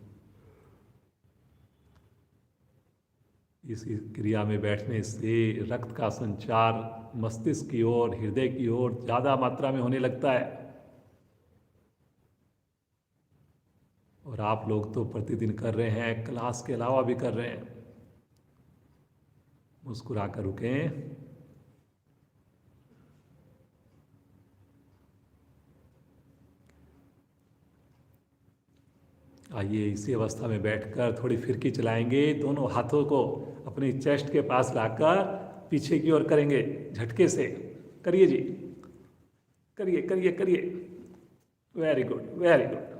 इस क्रिया में बैठने से रक्त का संचार मस्तिष्क की ओर, हृदय की ओर ज़्यादा मात्रा में होने लगता है। और आप लोग तो प्रतिदिन कर रहे हैं, क्लास के अलावा भी कर रहे हैं। मुस्कुराकर रुकें। आइए इसी अवस्था में बैठकर थोड़ी फिरकी चलाएंगे। दोनों हाथों को अपनी चेस्ट के पास लाकर पीछे की ओर करेंगे झटके से। करिए जी, करिए करिए करिए। Very good, very good.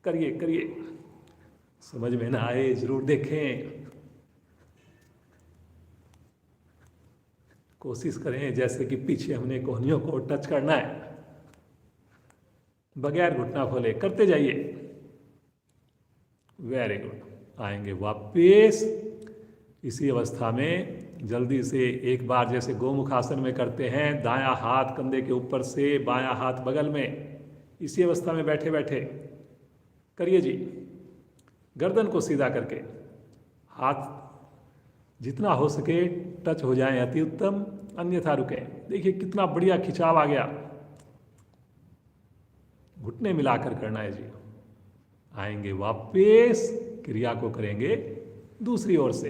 करिए करिए। समझ में ना आए जरूर देखें। कोशिश करें जैसे कि पीछे हमने कोहनियों को टच करना है, बगैर घुटना खोले करते जाइए। Very good. आएंगे वापिस इसी अवस्था में। जल्दी से एक बार जैसे गोमुख आसन में करते हैं, दायां हाथ कंधे के ऊपर से, बायां हाथ बगल में। इसी अवस्था में बैठे बैठे करिए जी। गर्दन को सीधा करके हाथ जितना हो सके टच हो जाए अति उत्तम, अन्यथा रुके। देखिए कितना बढ़िया खिंचाव आ गया। घुटने मिलाकर करना है जी। आएंगे वापस, क्रिया को करेंगे दूसरी ओर से।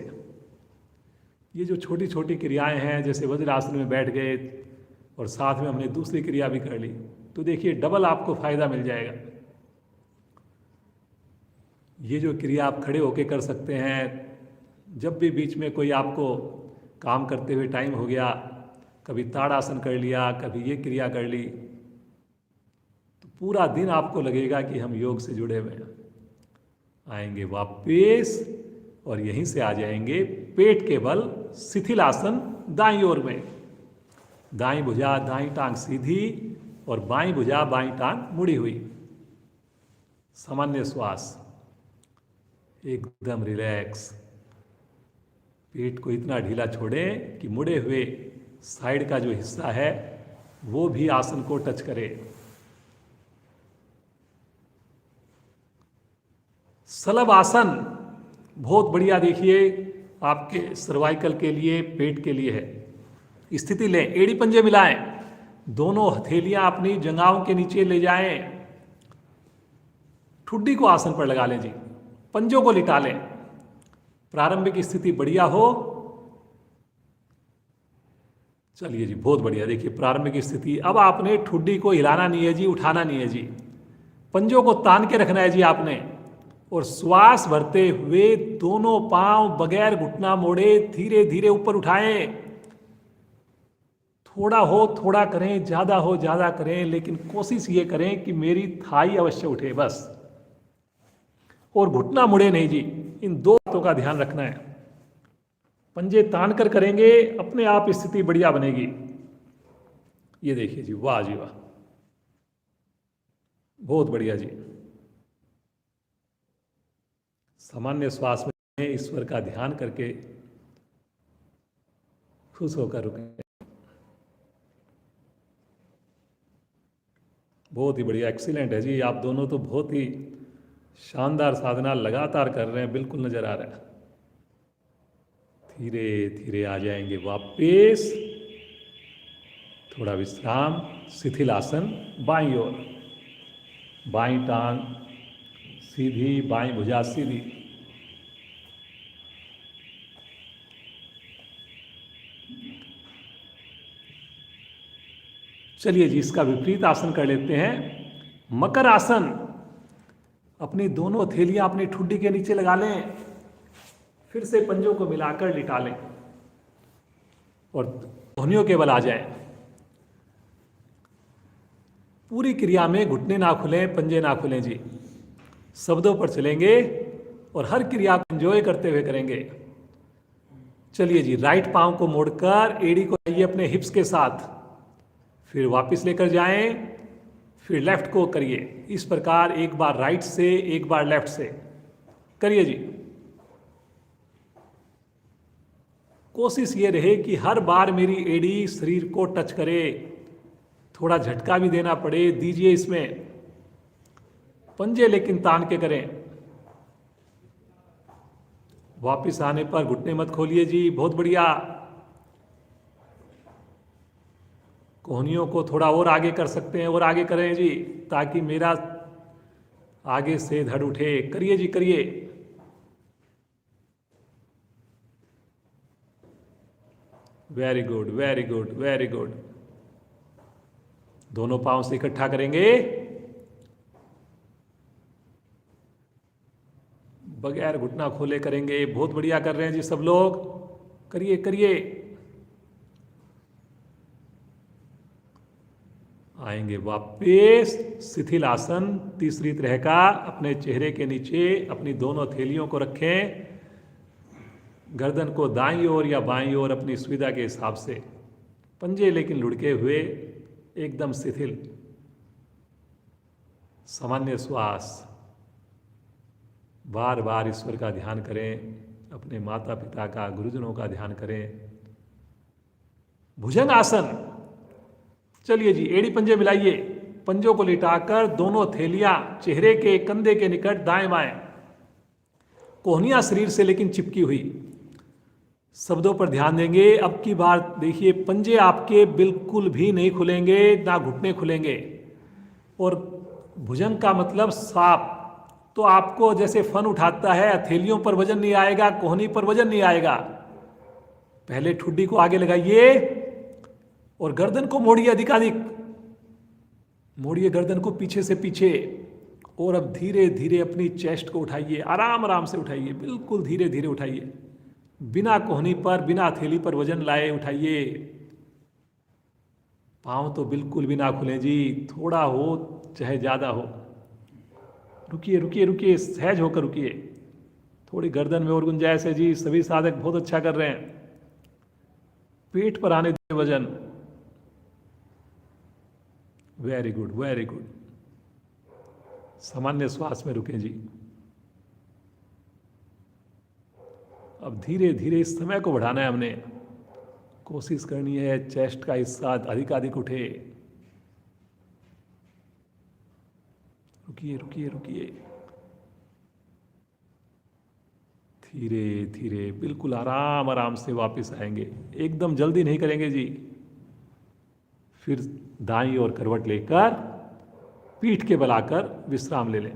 ये जो छोटी छोटी क्रियाएं हैं, जैसे वज्रासन में बैठ गए और साथ में हमने दूसरी क्रिया भी कर ली, तो देखिए डबल आपको फायदा मिल जाएगा। ये जो क्रिया आप खड़े होके कर सकते हैं, जब भी बीच में कोई आपको काम करते हुए टाइम हो गया, कभी ताड़ासन कर लिया, कभी ये क्रिया कर ली, तो पूरा दिन आपको लगेगा कि हम योग से जुड़े हुए हैं। आएंगे वापस और यहीं से आ जाएंगे पेट के बल शिथिल आसन दाईं ओर में। दाईं भुजा दाईं टांग सीधी और बाईं भुजा बाईं टांग मुड़ी हुई। सामान्य श्वास, एकदम रिलैक्स। पेट को इतना ढीला छोड़ें कि मुड़े हुए साइड का जो हिस्सा है वो भी आसन को टच करे। सलभ आसन बहुत बढ़िया, देखिए आपके सर्वाइकल के लिए, पेट के लिए है। स्थिति लें, एड़ी पंजे मिलाएं, दोनों हथेलियां अपनी जंघाओं के नीचे ले जाएं, ठुड्डी को आसन पर लगा लें जी, पंजों को लिटा लें। प्रारंभिक स्थिति बढ़िया हो, चलिए जी बहुत बढ़िया। देखिए प्रारंभिक स्थिति, अब आपने ठुड्डी को हिलाना नहीं है जी, उठाना नहीं है जी, पंजों को तान के रखना है जी आपने, और श्वास भरते हुए दोनों पांव बगैर घुटना मोड़े धीरे धीरे ऊपर उठाएं। थोड़ा हो थोड़ा करें, ज्यादा हो ज्यादा करें, लेकिन कोशिश ये करें कि मेरी थाई अवश्य उठे बस, और घुटना मुड़े नहीं जी। इन दो बातों का ध्यान रखना है। पंजे तान कर करेंगे, अपने आप स्थिति बढ़िया बनेगी। ये देखिए जी, वाह जी वाह, बहुत बढ़िया जी। सामान्य श्वास में ईश्वर का ध्यान करके खुश होकर रुकें। बहुत ही बढ़िया, एक्सीलेंट है जी। आप दोनों तो बहुत ही शानदार साधना लगातार कर रहे हैं, बिल्कुल नजर आ रहा है। धीरे धीरे आ जाएंगे वापस, थोड़ा विश्राम। शिथिल आसन बाईं ओर, बाईं टांग सीधी, बाईं भुजा सीधी। चलिए जी, इसका विपरीत आसन कर लेते हैं, मकर आसन। अपनी दोनों हथेलियां अपनी ठुड्डी के नीचे लगा लें, फिर से पंजों को मिलाकर लिटा लें और ध्वनियों के बल आ जाएं। पूरी क्रिया में घुटने ना खुलें, पंजे ना खुलें जी, शब्दों पर चलेंगे और हर क्रिया को एंजॉय करते हुए करेंगे। चलिए जी, राइट पांव को मोड़कर एड़ी को लाइए अपने हिप्स के साथ, फिर वापस लेकर जाएं, फिर लेफ्ट को करिए। इस प्रकार एक बार राइट से, एक बार लेफ्ट से करिए जी। कोशिश ये रहे कि हर बार मेरी एड़ी शरीर को टच करे, थोड़ा झटका भी देना पड़े दीजिए इसमें। पंजे लेकिन तान के करें। वापस आने पर घुटने मत खोलिए जी, बहुत बढ़िया। कोहनियों को थोड़ा और आगे कर सकते हैं, और आगे करें जी, ताकि मेरा आगे से धड़ उठे। करिए जी, करिए। Very good, very good, very good. दोनों पांव से इकट्ठा करेंगे, बगैर घुटना खोले करेंगे। बहुत बढ़िया कर रहे हैं जी सब लोग, करिए करिए। आएंगे वापस, शिथिल आसन तीसरी तरह का। अपने चेहरे के नीचे अपनी दोनों हथेलियों को रखें, गर्दन को दाईं ओर या बाईं ओर अपनी सुविधा के हिसाब से, पंजे लेकिन लुढ़के हुए, एकदम शिथिल। सामान्य श्वास, बार बार ईश्वर का ध्यान करें, अपने माता पिता का, गुरुजनों का ध्यान करें। भुजंग आसन। चलिए जी, एड़ी पंजे मिलाइए, पंजों को लिटाकर दोनों हथेलियां चेहरे के कंधे के निकट दाएं बाएं, कोहनियां शरीर से लेकिन चिपकी हुई। शब्दों पर ध्यान देंगे। अब की बार देखिए, पंजे आपके बिल्कुल भी नहीं खुलेंगे, ना घुटने खुलेंगे। और भुजंग का मतलब सांप। तो आपको जैसे फन उठाता है, हथेलियों पर वजन नहीं आएगा, कोहनी पर वजन नहीं आएगा। पहले ठुड्डी को आगे लगाइए और गर्दन को मोड़िए, अधिकाधिक मोड़िए गर्दन को पीछे से पीछे। और अब धीरे धीरे अपनी चेस्ट को उठाइए, आराम आराम से उठाइए, बिल्कुल धीरे धीरे उठाइए, बिना कोहनी पर, बिना हथेली पर वजन लाए उठाइए। पांव तो बिल्कुल भी ना खुलें जी, थोड़ा हो चाहे ज्यादा हो। रुकिए रुकिए रुकिए, सहज होकर रुकिए। थोड़ी गर्दन में और गुंजाइश है जी, सभी साधक बहुत अच्छा कर रहे हैं। पेट पर आने दीजिए वजन। Very good very good. सामान्य श्वास में रुकें जी। अब धीरे धीरे इस समय को बढ़ाना है हमने। कोशिश करनी है चेस्ट का हिस्सा अधिकाधिक उठे। रुकिए रुकिए रुकिए, धीरे धीरे, बिल्कुल आराम आराम से वापस आएंगे, एकदम जल्दी नहीं करेंगे जी। फिर दाईं ओर करवट लेकर पीठ के बल आकर विश्राम ले लें।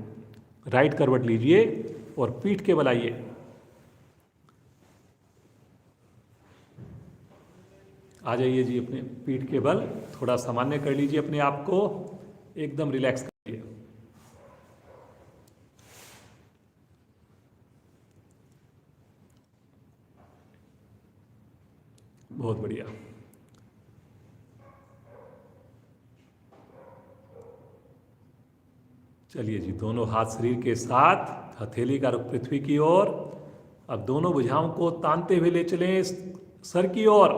राइट करवट लीजिए और पीठ के बल आइए। आ जाइए जी अपने पीठ के बल। थोड़ा सामान्य कर लीजिए अपने आप को, एकदम रिलैक्स करिए। बहुत बढ़िया। चलिए जी, दोनों हाथ शरीर के साथ, हथेली का रुख पृथ्वी की ओर। अब दोनों भुजाओं को तानते हुए ले चलें सर की ओर।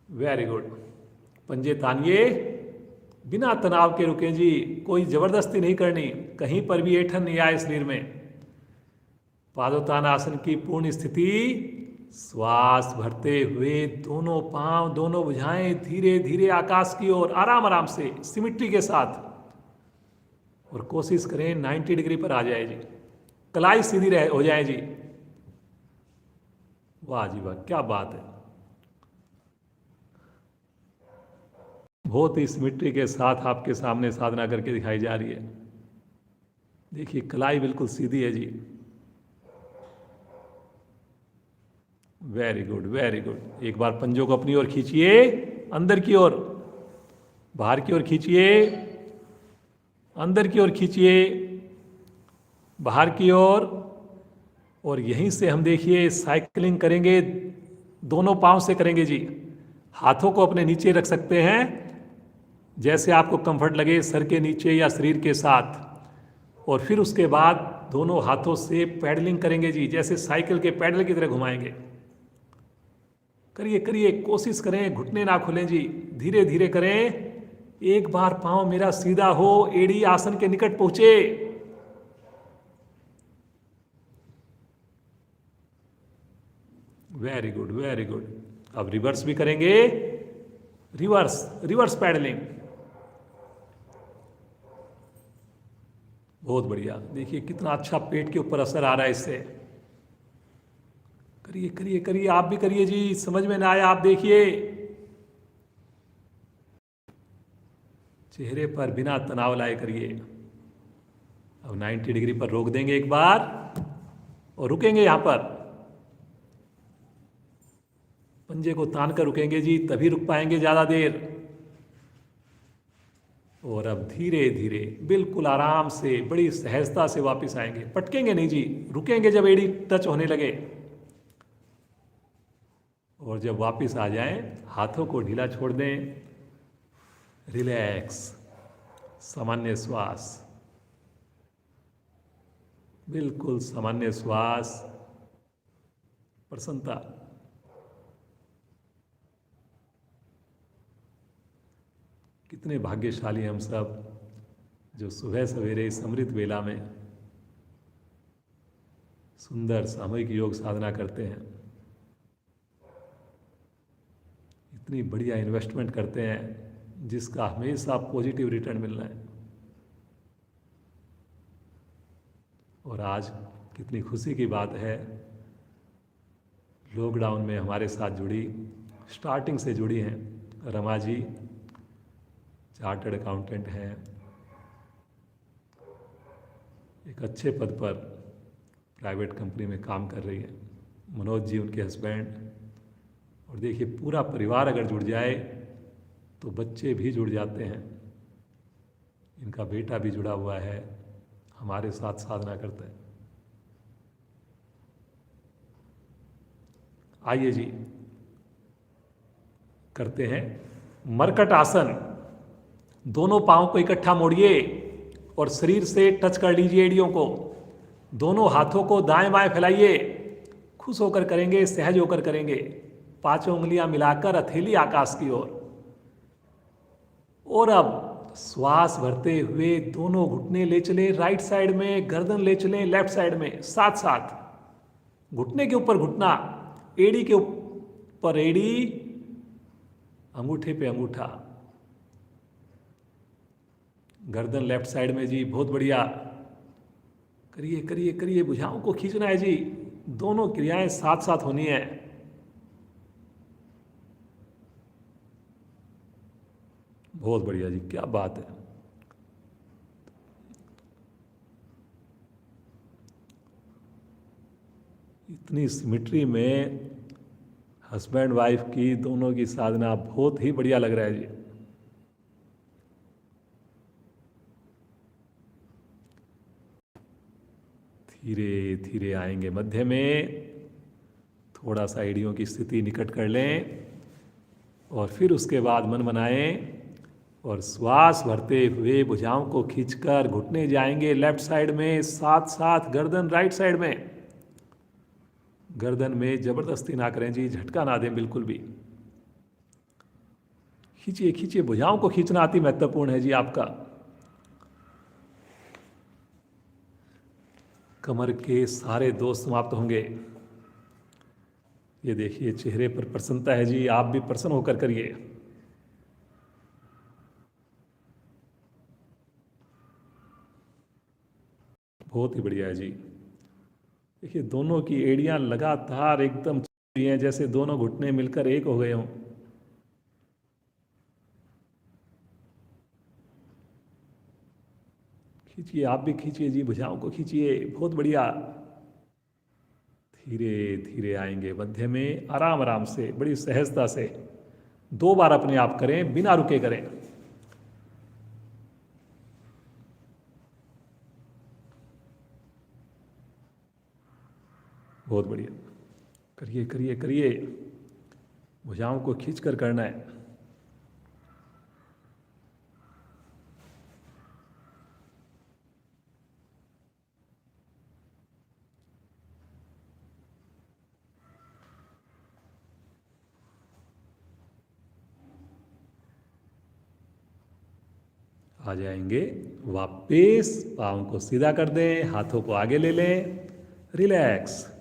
Very good. पंजे तानिए, बिना तनाव के रुकें जी, कोई जबरदस्ती नहीं करनी, कहीं पर भी ऐठन नहीं आए शरीर में। पादोत्तानासन की पूर्ण स्थिति। श्वास भरते हुए दोनों पांव, दोनों भुजाएं धीरे धीरे आकाश की ओर, आराम आराम से, सिमिट्री के साथ। और कोशिश करें 90 डिग्री पर आ जाए जी, कलाई सीधी रहे हो जाए जी। वाह जी वाह, क्या बात है। बहुत ही सिमिट्री के साथ आपके सामने साधना करके दिखाई जा रही है। देखिए कलाई बिल्कुल सीधी है जी। Very good very good. एक बार पंजों को अपनी ओर खींचिए, अंदर की ओर, बाहर की ओर खींचिए, अंदर की ओर खींचिए, बाहर की ओर। और यहीं से हम देखिए साइकिलिंग करेंगे, दोनों पांव से करेंगे जी। हाथों को अपने नीचे रख सकते हैं, जैसे आपको कंफर्ट लगे, सर के नीचे या शरीर के साथ। और फिर उसके बाद दोनों हाथों से पैडलिंग करेंगे जी, जैसे साइकिल के पैडल की तरह घुमाएंगे। करिए करिए, कोशिश करें घुटने ना खुलें जी, धीरे धीरे करें। एक बार पांव मेरा सीधा हो, एड़ी आसन के निकट पहुंचे। Very good very good. अब रिवर्स भी करेंगे, रिवर्स रिवर्स पैडलिंग। बहुत बढ़िया। देखिए कितना अच्छा पेट के ऊपर असर आ रहा है इससे। करिए करिए करिए, आप भी करिए जी, समझ में ना आया आप देखिए। चेहरे पर बिना तनाव लाए करिए। अब 90 डिग्री पर रोक देंगे एक बार और रुकेंगे यहां पर। पंजे को तान कर रुकेंगे जी, तभी रुक पाएंगे ज्यादा देर। और अब धीरे धीरे, बिल्कुल आराम से, बड़ी सहजता से वापस आएंगे। पटकेंगे नहीं जी, रुकेंगे जब एड़ी टच होने लगे। और जब वापस आ जाएं, हाथों को ढीला छोड़ दें। रिलैक्स, सामान्य श्वास, बिल्कुल सामान्य श्वास, प्रसन्नता। कितने भाग्यशाली हम सब जो सुबह सवेरे इस अमृत वेला में सुंदर सामूहिक योग साधना करते हैं। इतनी बढ़िया इन्वेस्टमेंट करते हैं जिसका हमेशा पॉजिटिव रिटर्न मिल रहा है। और आज कितनी खुशी की बात है, लॉकडाउन में हमारे साथ जुड़ी, स्टार्टिंग से जुड़ी हैं रमा जी। चार्टर्ड अकाउंटेंट हैं, एक अच्छे पद पर प्राइवेट कंपनी में काम कर रही हैं। मनोज जी उनके हस्बैंड। और देखिए, पूरा परिवार अगर जुड़ जाए तो बच्चे भी जुड़ जाते हैं। इनका बेटा भी जुड़ा हुआ है, हमारे साथ साधना करता है। आइए जी, करते हैं मरकट आसन। दोनों पांव को इकट्ठा मोड़िए और शरीर से टच कर लीजिए एड़ियों को। दोनों हाथों को दाएं बाएं फैलाइए। खुश होकर करेंगे, सहज होकर करेंगे। पांचों उंगलियां मिलाकर हथेली आकाश की ओर। और अब श्वास भरते हुए दोनों घुटने ले चले राइट साइड में, गर्दन ले चले लेफ्ट साइड में, साथ साथ घुटने के ऊपर घुटना, एड़ी के ऊपर एड़ी, अंगूठे पे अंगूठा। गर्दन लेफ्ट साइड में जी, बहुत बढ़िया। करिए करिए करिए, भुजाओं को खींचना है जी। दोनों क्रियाएं साथ साथ होनी है। बहुत बढ़िया जी, क्या बात है। इतनी सिमिट्री में हस्बैंड वाइफ की दोनों की साधना बहुत ही बढ़िया लग रहा है जी। धीरे धीरे आएंगे मध्य में। थोड़ा सा एड़ियों की स्थिति निकट कर लें और फिर उसके बाद मन बनाएं और श्वास भरते हुए भुजाओं को खींचकर घुटने जाएंगे लेफ्ट साइड में, साथ साथ गर्दन राइट साइड में। गर्दन में जबरदस्ती ना करें जी, झटका ना दें बिल्कुल भी। खींचिए खींचिए, भुजाओं को खींचना अति महत्वपूर्ण है जी आपका। कमर के सारे दोष समाप्त होंगे। ये देखिए, चेहरे पर प्रसन्नता है जी, आप भी प्रसन्न होकर करिए। बहुत ही बढ़िया है जी। देखिए, दोनों की एड़ियां लगातार एकदम चल रही हैं, जैसे दोनों घुटने मिलकर एक हो गए हों। खींचिए, आप भी खींचिए जी, भुजाओं को खींचिए। बहुत बढ़िया। धीरे धीरे आएंगे मध्य में, आराम आराम से, बड़ी सहजता से। 2 बार अपने आप करें, बिना रुके करें। बहुत बढ़िया। करिए करिए करिए, भुजाओं को खींचकर करना है। आ जाएंगे वापस, पाँव को सीधा कर दें, हाथों को आगे ले लें, रिलैक्स।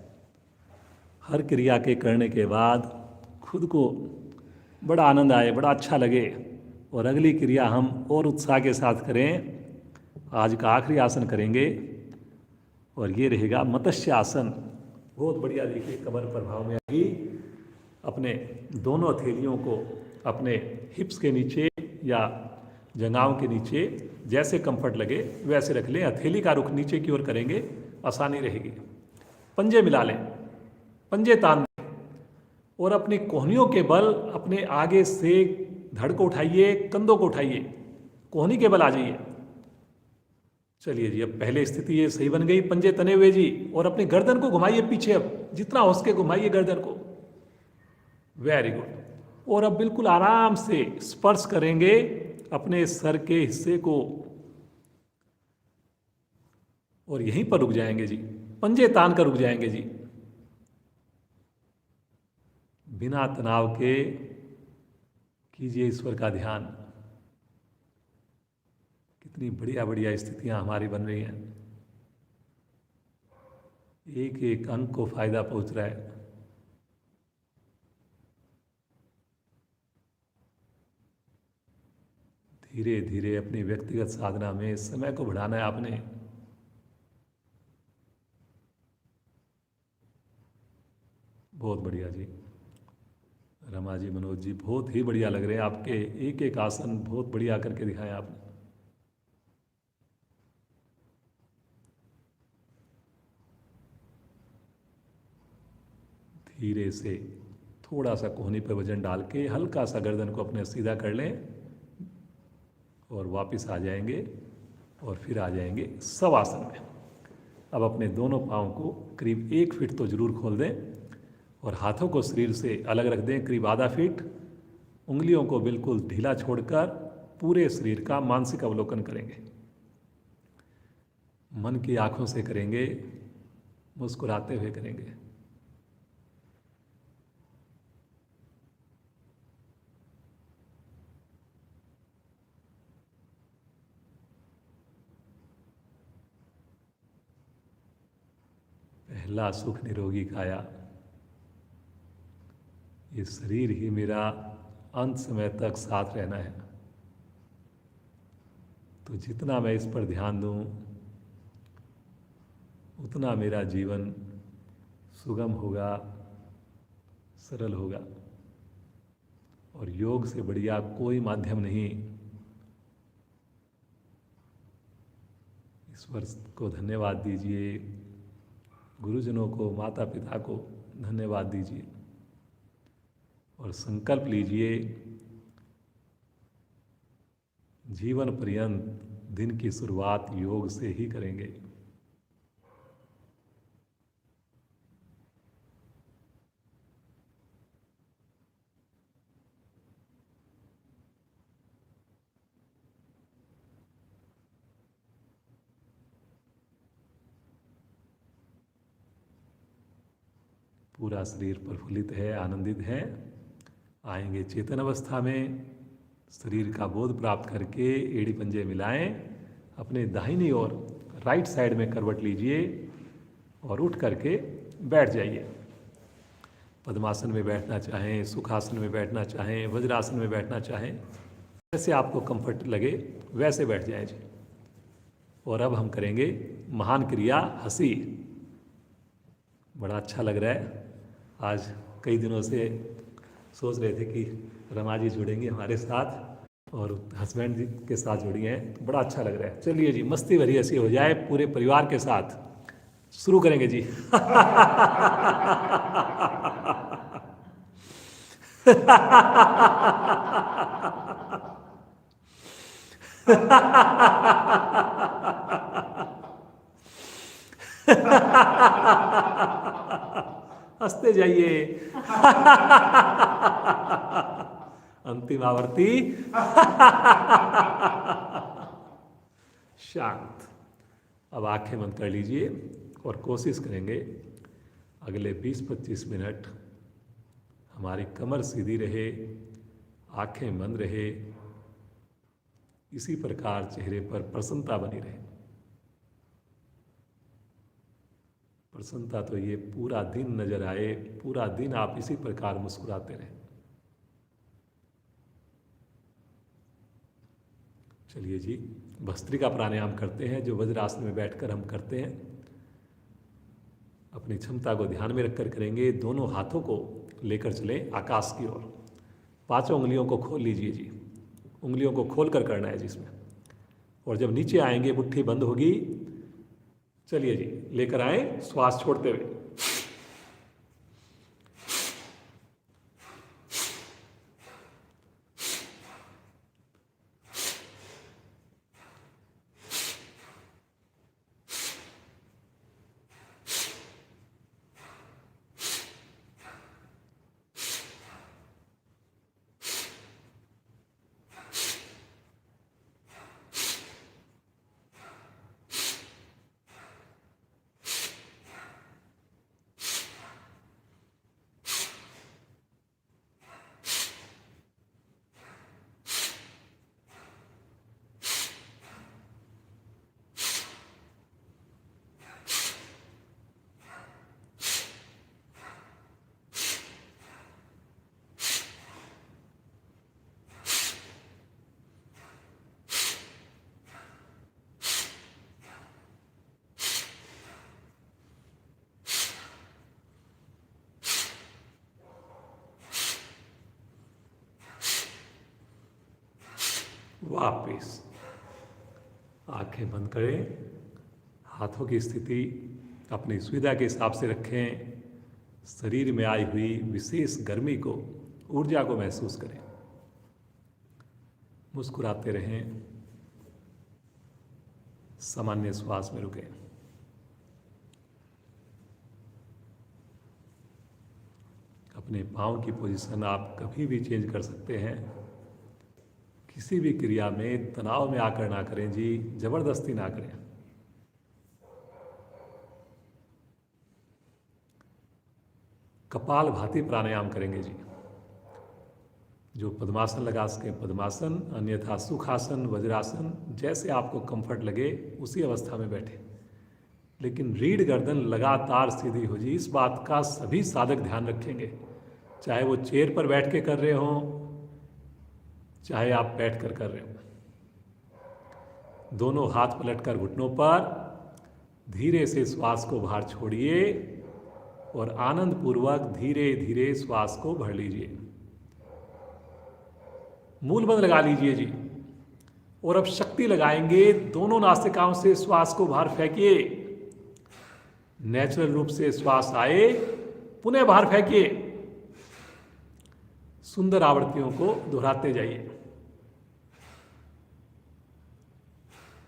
हर क्रिया के करने के बाद खुद को बड़ा आनंद आए, बड़ा अच्छा लगे और अगली क्रिया हम और उत्साह के साथ करें। आज का आखिरी आसन करेंगे और ये रहेगा मत्स्य आसन। बहुत बढ़िया। देखिए, कमर प्रभाव में आएगी। अपने दोनों हथेलियों को अपने हिप्स के नीचे या जंघाओं के नीचे जैसे कंफर्ट लगे वैसे रख लें। हथेली का रुख नीचे की ओर करेंगे, आसानी रहेगी। पंजे मिला लें, पंजे तान दें और अपनी कोहनियों के बल अपने आगे से धड़ को उठाइए, कंधों को उठाइए, कोहनी के बल आ जाइए। चलिए जी, अब पहले स्थिति ये सही बन गई, पंजे तने हुए जी। और अपनी गर्दन को घुमाइए पीछे, अब जितना हो सके घुमाइए गर्दन को। Very good. और अब बिल्कुल आराम से स्पर्श करेंगे अपने सर के हिस्से को और यहीं पर रुक जाएंगे जी। पंजे तान कर रुक जाएंगे जी, बिना तनाव के। कीजिए ईश्वर का ध्यान। कितनी बढ़िया बढ़िया स्थितियां हमारी बन रही हैं। एक एक अंग को फायदा पहुंच रहा है। धीरे धीरे अपनी व्यक्तिगत साधना में समय को बढ़ाना है आपने। बहुत बढ़िया जी। रमा जी, मनोज जी, बहुत ही बढ़िया लग रहे हैं आपके एक एक आसन, बहुत बढ़िया करके दिखाए आपने। धीरे से थोड़ा सा कोहनी पर वजन डाल के हल्का सा गर्दन को अपने सीधा कर लें और वापस आ जाएंगे और फिर आ जाएंगे शवासन में। अब अपने दोनों पाँव को करीब 1 फीट तो ज़रूर खोल दें और हाथों को शरीर से अलग रख दें करीब आधा फीट। उंगलियों को बिल्कुल ढीला छोड़कर पूरे शरीर का मानसिक अवलोकन करेंगे। मन की आंखों से करेंगे, मुस्कुराते हुए करेंगे। पहला सुख निरोगी काया। ये शरीर ही मेरा अंत समय तक साथ रहना है, तो जितना मैं इस पर ध्यान दूं उतना मेरा जीवन सुगम होगा, सरल होगा। और योग से बढ़िया कोई माध्यम नहीं। ईश्वर को धन्यवाद दीजिए, गुरुजनों को, माता पिता को धन्यवाद दीजिए और संकल्प लीजिए जीवन पर्यंत दिन की शुरुआत योग से ही करेंगे। पूरा शरीर प्रफुल्लित है, आनंदित है। आएंगे चेतन अवस्था में, शरीर का बोध प्राप्त करके एड़ी पंजे मिलाएं, अपने दाहिनी ओर राइट साइड में करवट लीजिए और उठ करके बैठ जाइए। पद्मासन में बैठना चाहें, सुखासन में बैठना चाहें, वज्रासन में बैठना चाहें, जैसे आपको कंफर्ट लगे वैसे बैठ जाएं जी। और अब हम करेंगे महान क्रिया हंसी। बड़ा अच्छा लग रहा है। आज कई दिनों से सोच रहे थे कि रमा जी जुड़ेंगे हमारे साथ और हस्बैंड जी के साथ जुड़ी हैं, तो बड़ा अच्छा लग रहा है। चलिए जी, मस्ती भरी हंसी हो जाए पूरे परिवार के साथ। शुरू करेंगे जी। हंसते जाइए। अंतिम आवर्ती। शांत। अब आंखें बंद कर लीजिए और कोशिश करेंगे अगले 20-25 मिनट हमारी कमर सीधी रहे, आंखें बंद रहे, इसी प्रकार चेहरे पर प्रसन्नता बनी रहे। प्रसन्नता तो ये पूरा दिन नजर आए, पूरा दिन आप इसी प्रकार मुस्कुराते रहें। चलिए जी, भस्त्रिका प्राणायाम करते हैं, जो वज्रासन में बैठकर हम करते हैं। अपनी क्षमता को ध्यान में रखकर करेंगे। दोनों हाथों को लेकर चलें आकाश की ओर। पांचों उंगलियों को खोल लीजिए जी। उंगलियों को खोल कर करना है जिसमें। और जब नीचे आएंगे मुट्ठी बंद होगी। चलिए जी, लेकर आए श्वास छोड़ते हुए। वापिस आंखें बंद करें, हाथों की स्थिति अपनी सुविधा के हिसाब से रखें। शरीर में आई हुई विशेष गर्मी को, ऊर्जा को महसूस करें। मुस्कुराते रहें, सामान्य श्वास में रुकें। अपने पाँव की पोजीशन आप कभी भी चेंज कर सकते हैं। किसी भी क्रिया में तनाव में आकर ना करें जी, जबरदस्ती ना करें। कपाल भाती प्राणायाम करेंगे जी। जो पद्मासन लगा सकें पद्मासन, अन्यथा सुखासन, वज्रासन, जैसे आपको कंफर्ट लगे उसी अवस्था में बैठे। लेकिन रीढ़ गर्दन लगातार सीधी हो जी, इस बात का सभी साधक ध्यान रखेंगे। चाहे वो चेयर पर बैठ के कर रहे हों, चाहे आप बैठ कर रहे हो। दोनों हाथ पलटकर घुटनों पर धीरे से श्वास को बाहर छोड़िए और आनंद पूर्वक धीरे धीरे श्वास को भर लीजिए। मूल बंद लगा लीजिए जी। और अब शक्ति लगाएंगे, दोनों नासिकाओं से श्वास को बाहर फेंकिए। नेचुरल रूप से श्वास आए, पुनः बाहर फेंकिए। सुंदर आवृत्तियों को दोहराते जाइए।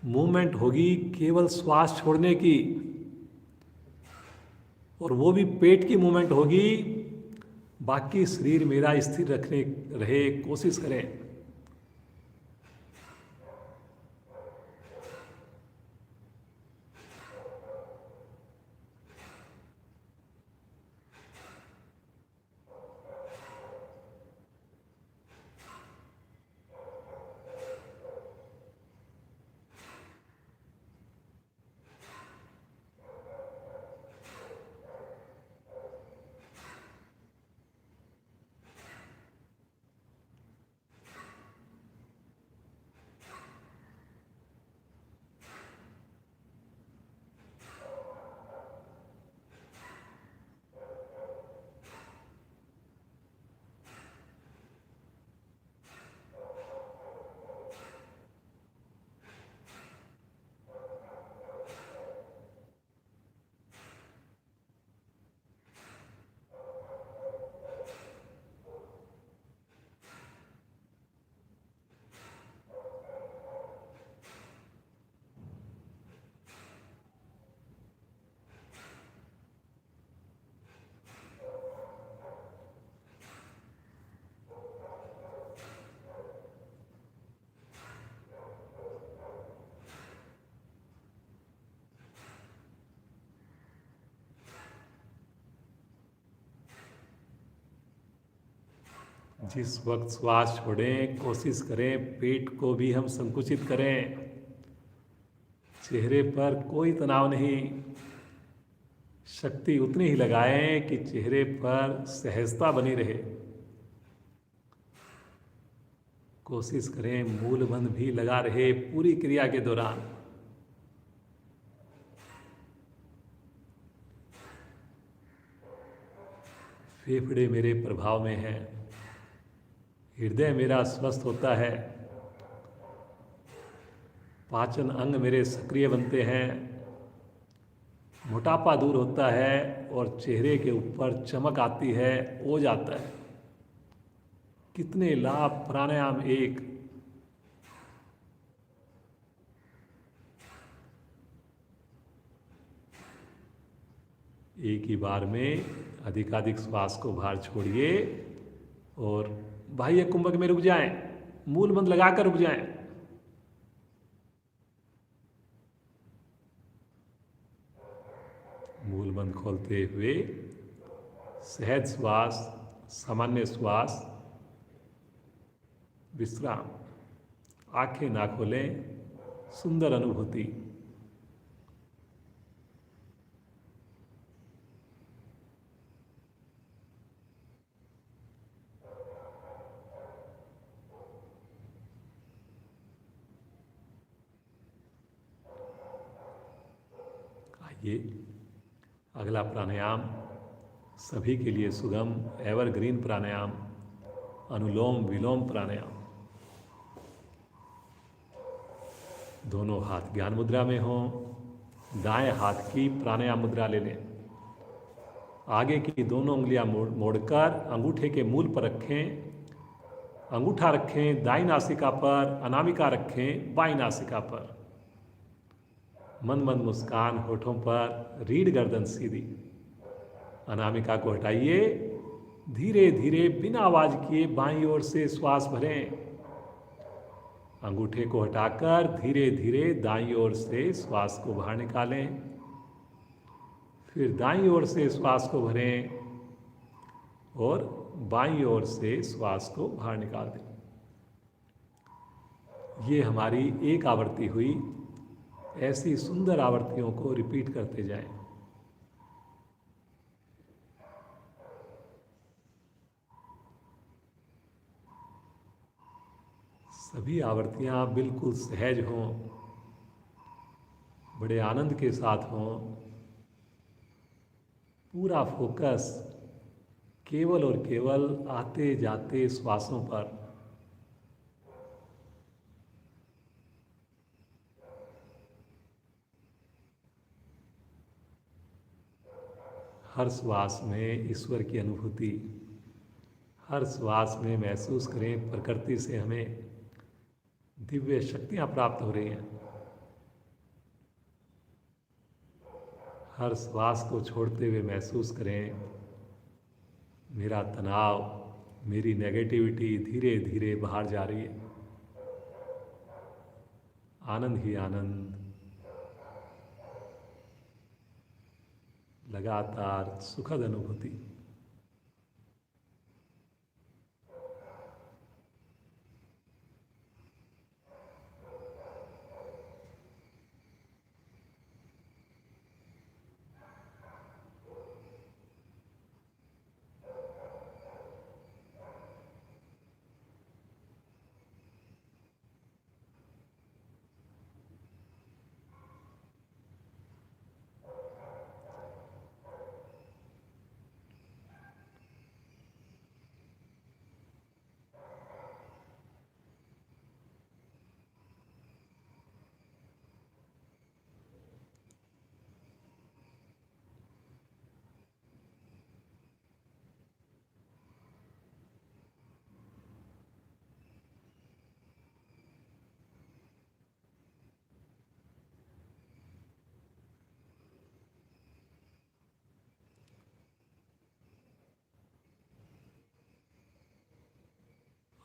मूवमेंट होगी केवल श्वास छोड़ने की, और वो भी पेट की मूवमेंट होगी। बाकी शरीर मेरा स्थिर रखने रहे, कोशिश करें। जिस वक्त श्वास छोड़ें, कोशिश करें पेट को भी हम संकुचित करें। चेहरे पर कोई तनाव नहीं, शक्ति उतनी ही लगाएं कि चेहरे पर सहजता बनी रहे। कोशिश करें मूल बंध भी लगा रहे पूरी क्रिया के दौरान। फेफड़े मेरे प्रभाव में हैं, हृदय मेरा स्वस्थ होता है, पाचन अंग मेरे सक्रिय बनते हैं, मोटापा दूर होता है और चेहरे के ऊपर चमक आती है, ओज आता है। कितने लाभ प्राणायाम एक ही बार में अधिकाधिक श्वास को बाहर छोड़िए और बाह्य कुंभक में रुक जाएं, मूल बंद लगाकर रुक जाएं। मूल बंद खोलते हुए सहज श्वास, सामान्य श्वास, विश्राम। आंखें ना खोलें, सुंदर अनुभूति। आइए अगला प्राणायाम सभी के लिए सुगम एवरग्रीन प्राणायाम, अनुलोम विलोम प्राणायाम। दोनों हाथ ज्ञान मुद्रा में हों। दाएं हाथ की प्राणायाम मुद्रा ले लें। आगे की दोनों उंगलियां मोड़कर अंगूठे के मूल पर रखें। अंगूठा रखें दाईं नासिका पर, अनामिका रखें बाईं नासिका पर। मंद मंद मुस्कान होठों पर, रीढ़ गर्दन सीधी। अनामिका को हटाइए। धीरे धीरे बिना आवाज किए बाईं ओर से श्वास भरें। अंगूठे को हटाकर धीरे धीरे दाईं ओर से श्वास को बाहर निकालें। फिर दाईं ओर से श्वास को भरें और बाईं ओर से श्वास को बाहर निकाल दें। ये हमारी एक आवृत्ति हुई। ऐसी सुंदर आवृत्तियों को रिपीट करते जाएं। सभी आवृत्तियां बिल्कुल सहज हों, बड़े आनंद के साथ हों। पूरा फोकस केवल और केवल आते जाते श्वासों पर। हर श्वास में ईश्वर की अनुभूति। हर श्वास में महसूस करें प्रकृति से हमें दिव्य शक्तियां प्राप्त हो रही हैं। हर श्वास को छोड़ते हुए महसूस करें मेरा तनाव, मेरी नेगेटिविटी धीरे धीरे बाहर जा रही है। आनंद ही आनंद, लगातार सुखद अनुभूति।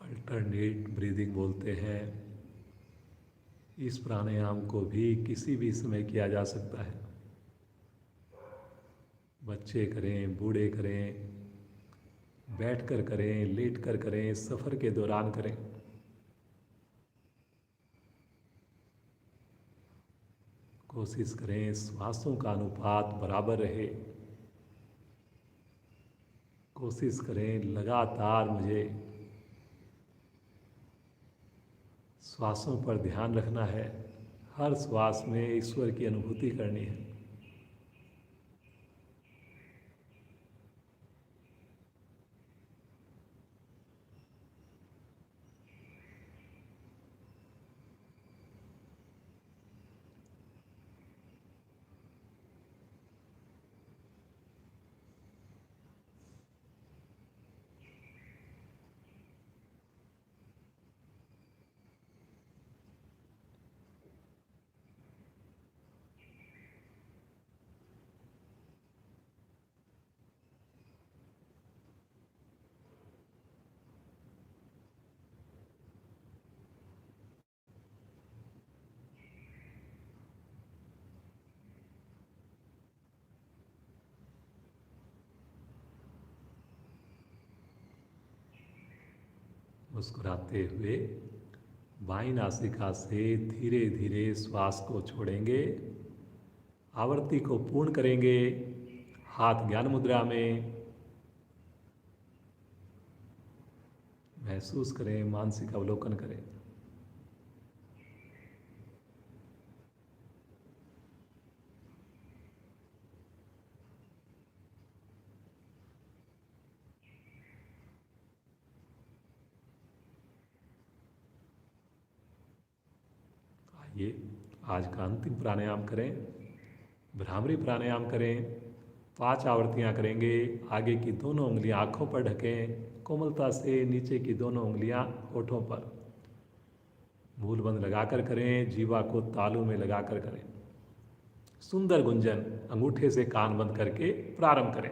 अल्टरनेट ब्रीदिंग बोलते हैं। इस प्राणायाम को भी किसी भी समय किया जा सकता है। बच्चे करें, बूढ़े करें, बैठकर करें, लेटकर करें, सफ़र के दौरान करें। कोशिश करें श्वासों का अनुपात बराबर रहे। कोशिश करें लगातार मुझे श्वासों पर ध्यान रखना है। हर श्वास में ईश्वर की अनुभूति करनी है। मुस्कुराते हुए बाईं नासिका से धीरे धीरे श्वास को छोड़ेंगे। आवृत्ति को पूर्ण करेंगे। हाथ ज्ञान मुद्रा में। महसूस करें, मानसिक अवलोकन करें। आइए आज का अंतिम प्राणायाम करें। भ्रामरी प्राणायाम करें। 5 आवर्तियाँ करेंगे। आगे की दोनों उंगलियां आँखों पर ढकें कोमलता से, नीचे की दोनों उंगलियां होठों पर मूल बंद लगाकर करें। जीवा को तालू में लगाकर करें। सुंदर गुंजन अंगूठे से कान बंद करके प्रारंभ करें।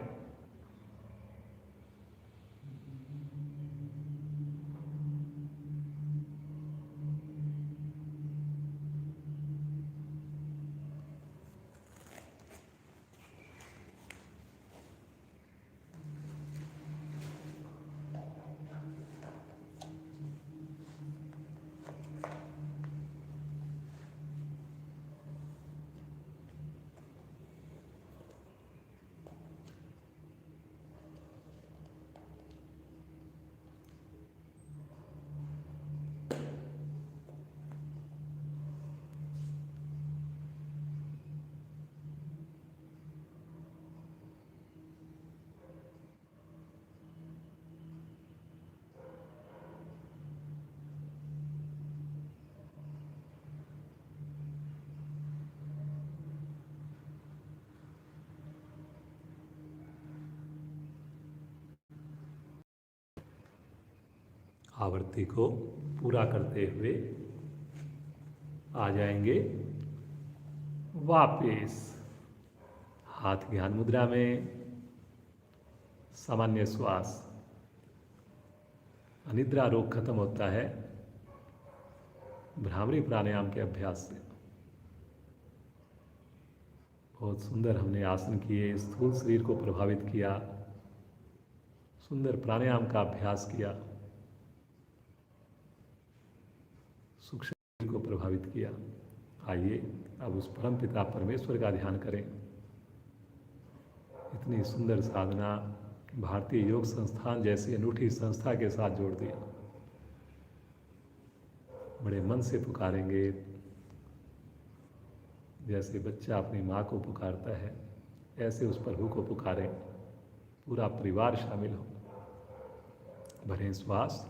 आवृत्ति को पूरा करते हुए आ जाएंगे वापिस हाथ ज्ञान मुद्रा में। सामान्य श्वास। अनिद्रा रोग खत्म होता है भ्रामरी प्राणायाम के अभ्यास से। बहुत सुंदर हमने आसन किए, स्थूल शरीर को प्रभावित किया, सुंदर प्राणायाम का अभ्यास किया, सूक्ष्म शरीर को प्रभावित किया। आइए अब उस परम पिता परमेश्वर का ध्यान करें। इतनी सुंदर साधना भारतीय योग संस्थान जैसी अनूठी संस्था के साथ जोड़ दिया। बड़े मन से पुकारेंगे, जैसे बच्चा अपनी माँ को पुकारता है ऐसे उस प्रभु को पुकारें। पूरा परिवार शामिल हो। भरें श्वास।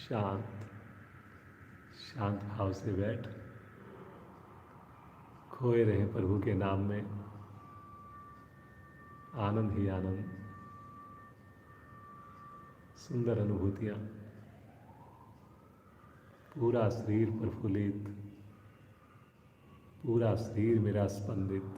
शांत शांत भाव से बैठ, खोए रहे प्रभु के नाम में, आनंद ही आनंद, सुंदर अनुभूतियाँ, पूरा शरीर प्रफुल्लित, पूरा शरीर मेरा स्पंदित।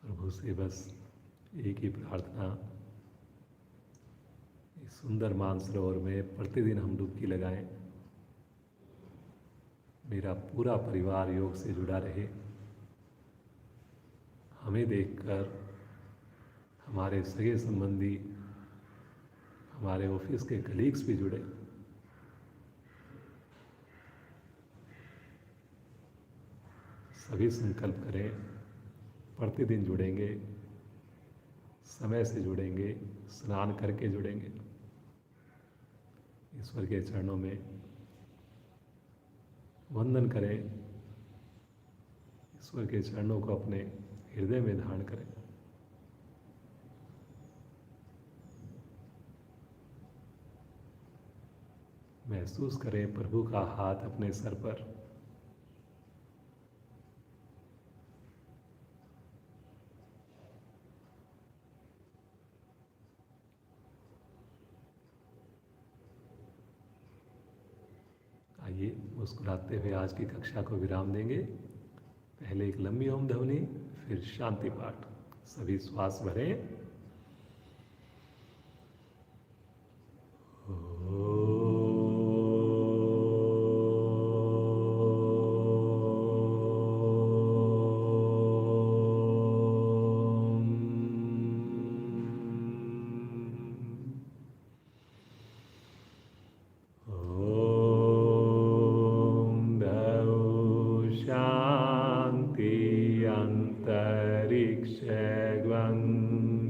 प्रभु से बस एक ही प्रार्थना, इस सुंदर मानसरोवर में प्रतिदिन हम डुबकी लगाएं, मेरा पूरा परिवार योग से जुड़ा रहे, हमें देखकर हमारे सगे संबंधी, हमारे ऑफिस के कलीग्स भी जुड़े। सभी संकल्प करें, प्रतिदिन जुड़ेंगे, समय से जुड़ेंगे, स्नान करके जुड़ेंगे, ईश्वर के चरणों में वंदन करें, ईश्वर के चरणों को अपने हृदय में धारण करें। महसूस करें प्रभु का हाथ अपने सर पर, आइए मुस्कुराते हुए आज की कक्षा को विराम देंगे। पहले एक लंबी ओम ध्वनि, फिर शांति पाठ। सभी श्वास भरें।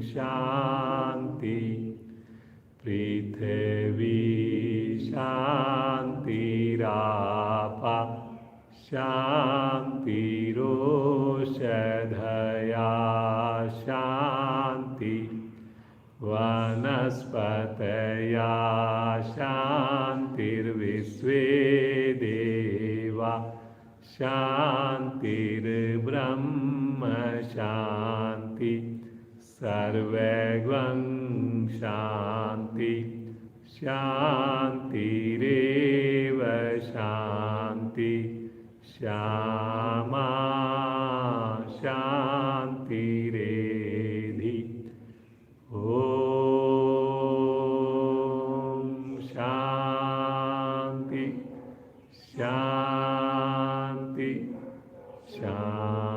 शांति, पृथ्वी शांतिरापा शांतिरोषधया शांति, वनस्पतया शांतिर्विश्वे देवा शांतिर्ब्रह्म शांति, सर्वैवं शांति, शांतिरेव शांति, श्यामा शांतिरेधि। ओम शांति शांति शांति।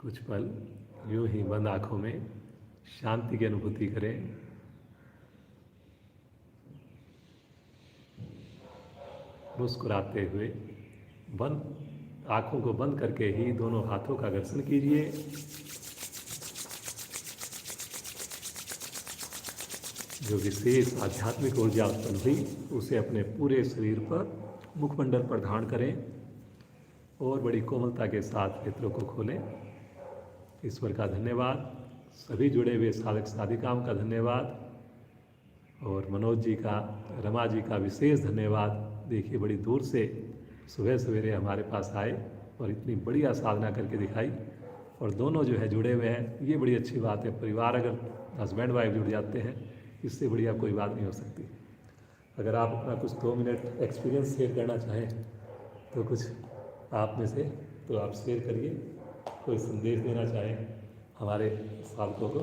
कुछ पल यूं ही बंद आंखों में शांति की अनुभूति करें। मुस्कुराते हुए बंद आंखों को बंद करके ही दोनों हाथों का घर्षण कीजिए। जो विशेष आध्यात्मिक ऊर्जा उत्पन्न हुई उसे अपने पूरे शरीर पर, मुखमंडल पर धारण करें और बड़ी कोमलता के साथ नेत्रों को खोलें। ईश्वर का धन्यवाद, सभी जुड़े हुए साधक साधिकाओं का धन्यवाद और मनोज जी का, रमा जी का विशेष धन्यवाद। देखिए बड़ी दूर से सुबह सवेरे हमारे पास आए और इतनी बढ़िया साधना करके दिखाई, और दोनों जो है जुड़े हुए हैं, ये बड़ी अच्छी बात है। परिवार अगर हस्बैंड वाइफ जुड़ जाते हैं, इससे बढ़िया कोई बात नहीं हो सकती। अगर आप अपना कुछ 2 मिनट एक्सपीरियंस शेयर करना चाहें तो कुछ आप में से तो आप शेयर करिए। कोई संदेश देना चाहें हमारे साधकों को।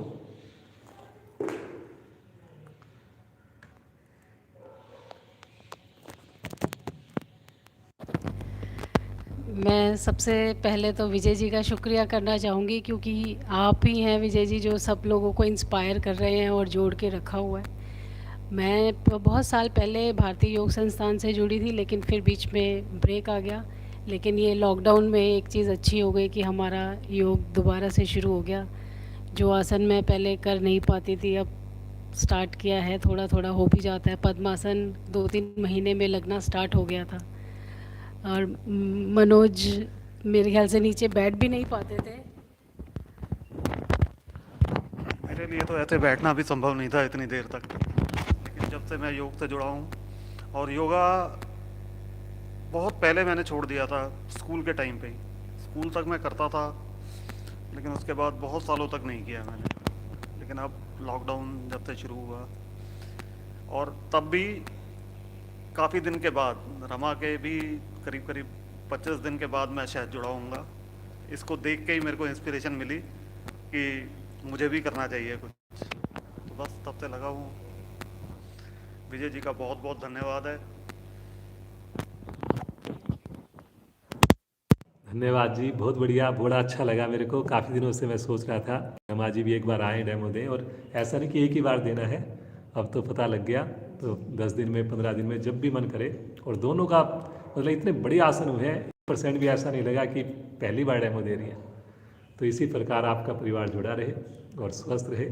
मैं सबसे पहले तो विजय जी का शुक्रिया करना चाहूँगी, क्योंकि आप ही हैं विजय जी जो सब लोगों को इंस्पायर कर रहे हैं और जोड़ के रखा हुआ है। मैं बहुत साल पहले भारतीय योग संस्थान से जुड़ी थी, लेकिन फिर बीच में ब्रेक आ गया। लेकिन ये लॉकडाउन में एक चीज़ अच्छी हो गई कि हमारा योग दोबारा से शुरू हो गया। जो आसन मैं पहले कर नहीं पाती थी, अब स्टार्ट किया है, थोड़ा थोड़ा हो भी जाता है। पद्मासन 2-3 महीने में लगना स्टार्ट हो गया था। और मनोज मेरे ख्याल से नीचे बैठ भी नहीं पाते थे। मेरे लिए तो ऐसे बैठना भी संभव नहीं था इतनी देर तक। लेकिन जब से मैं योग से जुड़ा हूँ, और योगा बहुत पहले मैंने छोड़ दिया था, स्कूल के टाइम पे ही। स्कूल तक मैं करता था, लेकिन उसके बाद बहुत सालों तक नहीं किया मैंने। लेकिन अब लॉकडाउन जब से शुरू हुआ, और तब भी काफ़ी दिन के बाद, रमा के भी करीब करीब 25 दिन के बाद मैं शायद जुड़ा हूँगा। इसको देख के ही मेरे को इंस्पिरेशन मिली कि मुझे भी करना चाहिए कुछ, तो बस तब से लगा हूँ। विजय जी का बहुत बहुत धन्यवाद है। धन्यवाद जी, बहुत बढ़िया, बड़ा अच्छा लगा मेरे को। काफ़ी दिनों से मैं सोच रहा था रमा जी भी एक बार आएँ, डेमो दें। और ऐसा नहीं कि एक ही बार देना है, अब तो पता लग गया। तो 10 दिन में, 15 दिन में, जब भी मन करे। और दोनों का मतलब इतने बड़े आसन हुए हैं, 1% भी ऐसा नहीं लगा कि पहली बार डेमो दे रही है। तो इसी प्रकार आपका परिवार जुड़ा रहे और स्वस्थ रहे।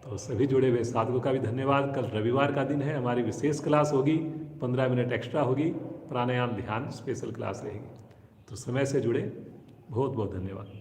तो सभी जुड़े हुए साधकों का भी धन्यवाद। कल रविवार का दिन है, हमारी विशेष क्लास होगी, 15 मिनट एक्स्ट्रा होगी, प्राणायाम ध्यान स्पेशल क्लास रहेगी। तो समय से जुड़े, बहुत बहुत धन्यवाद।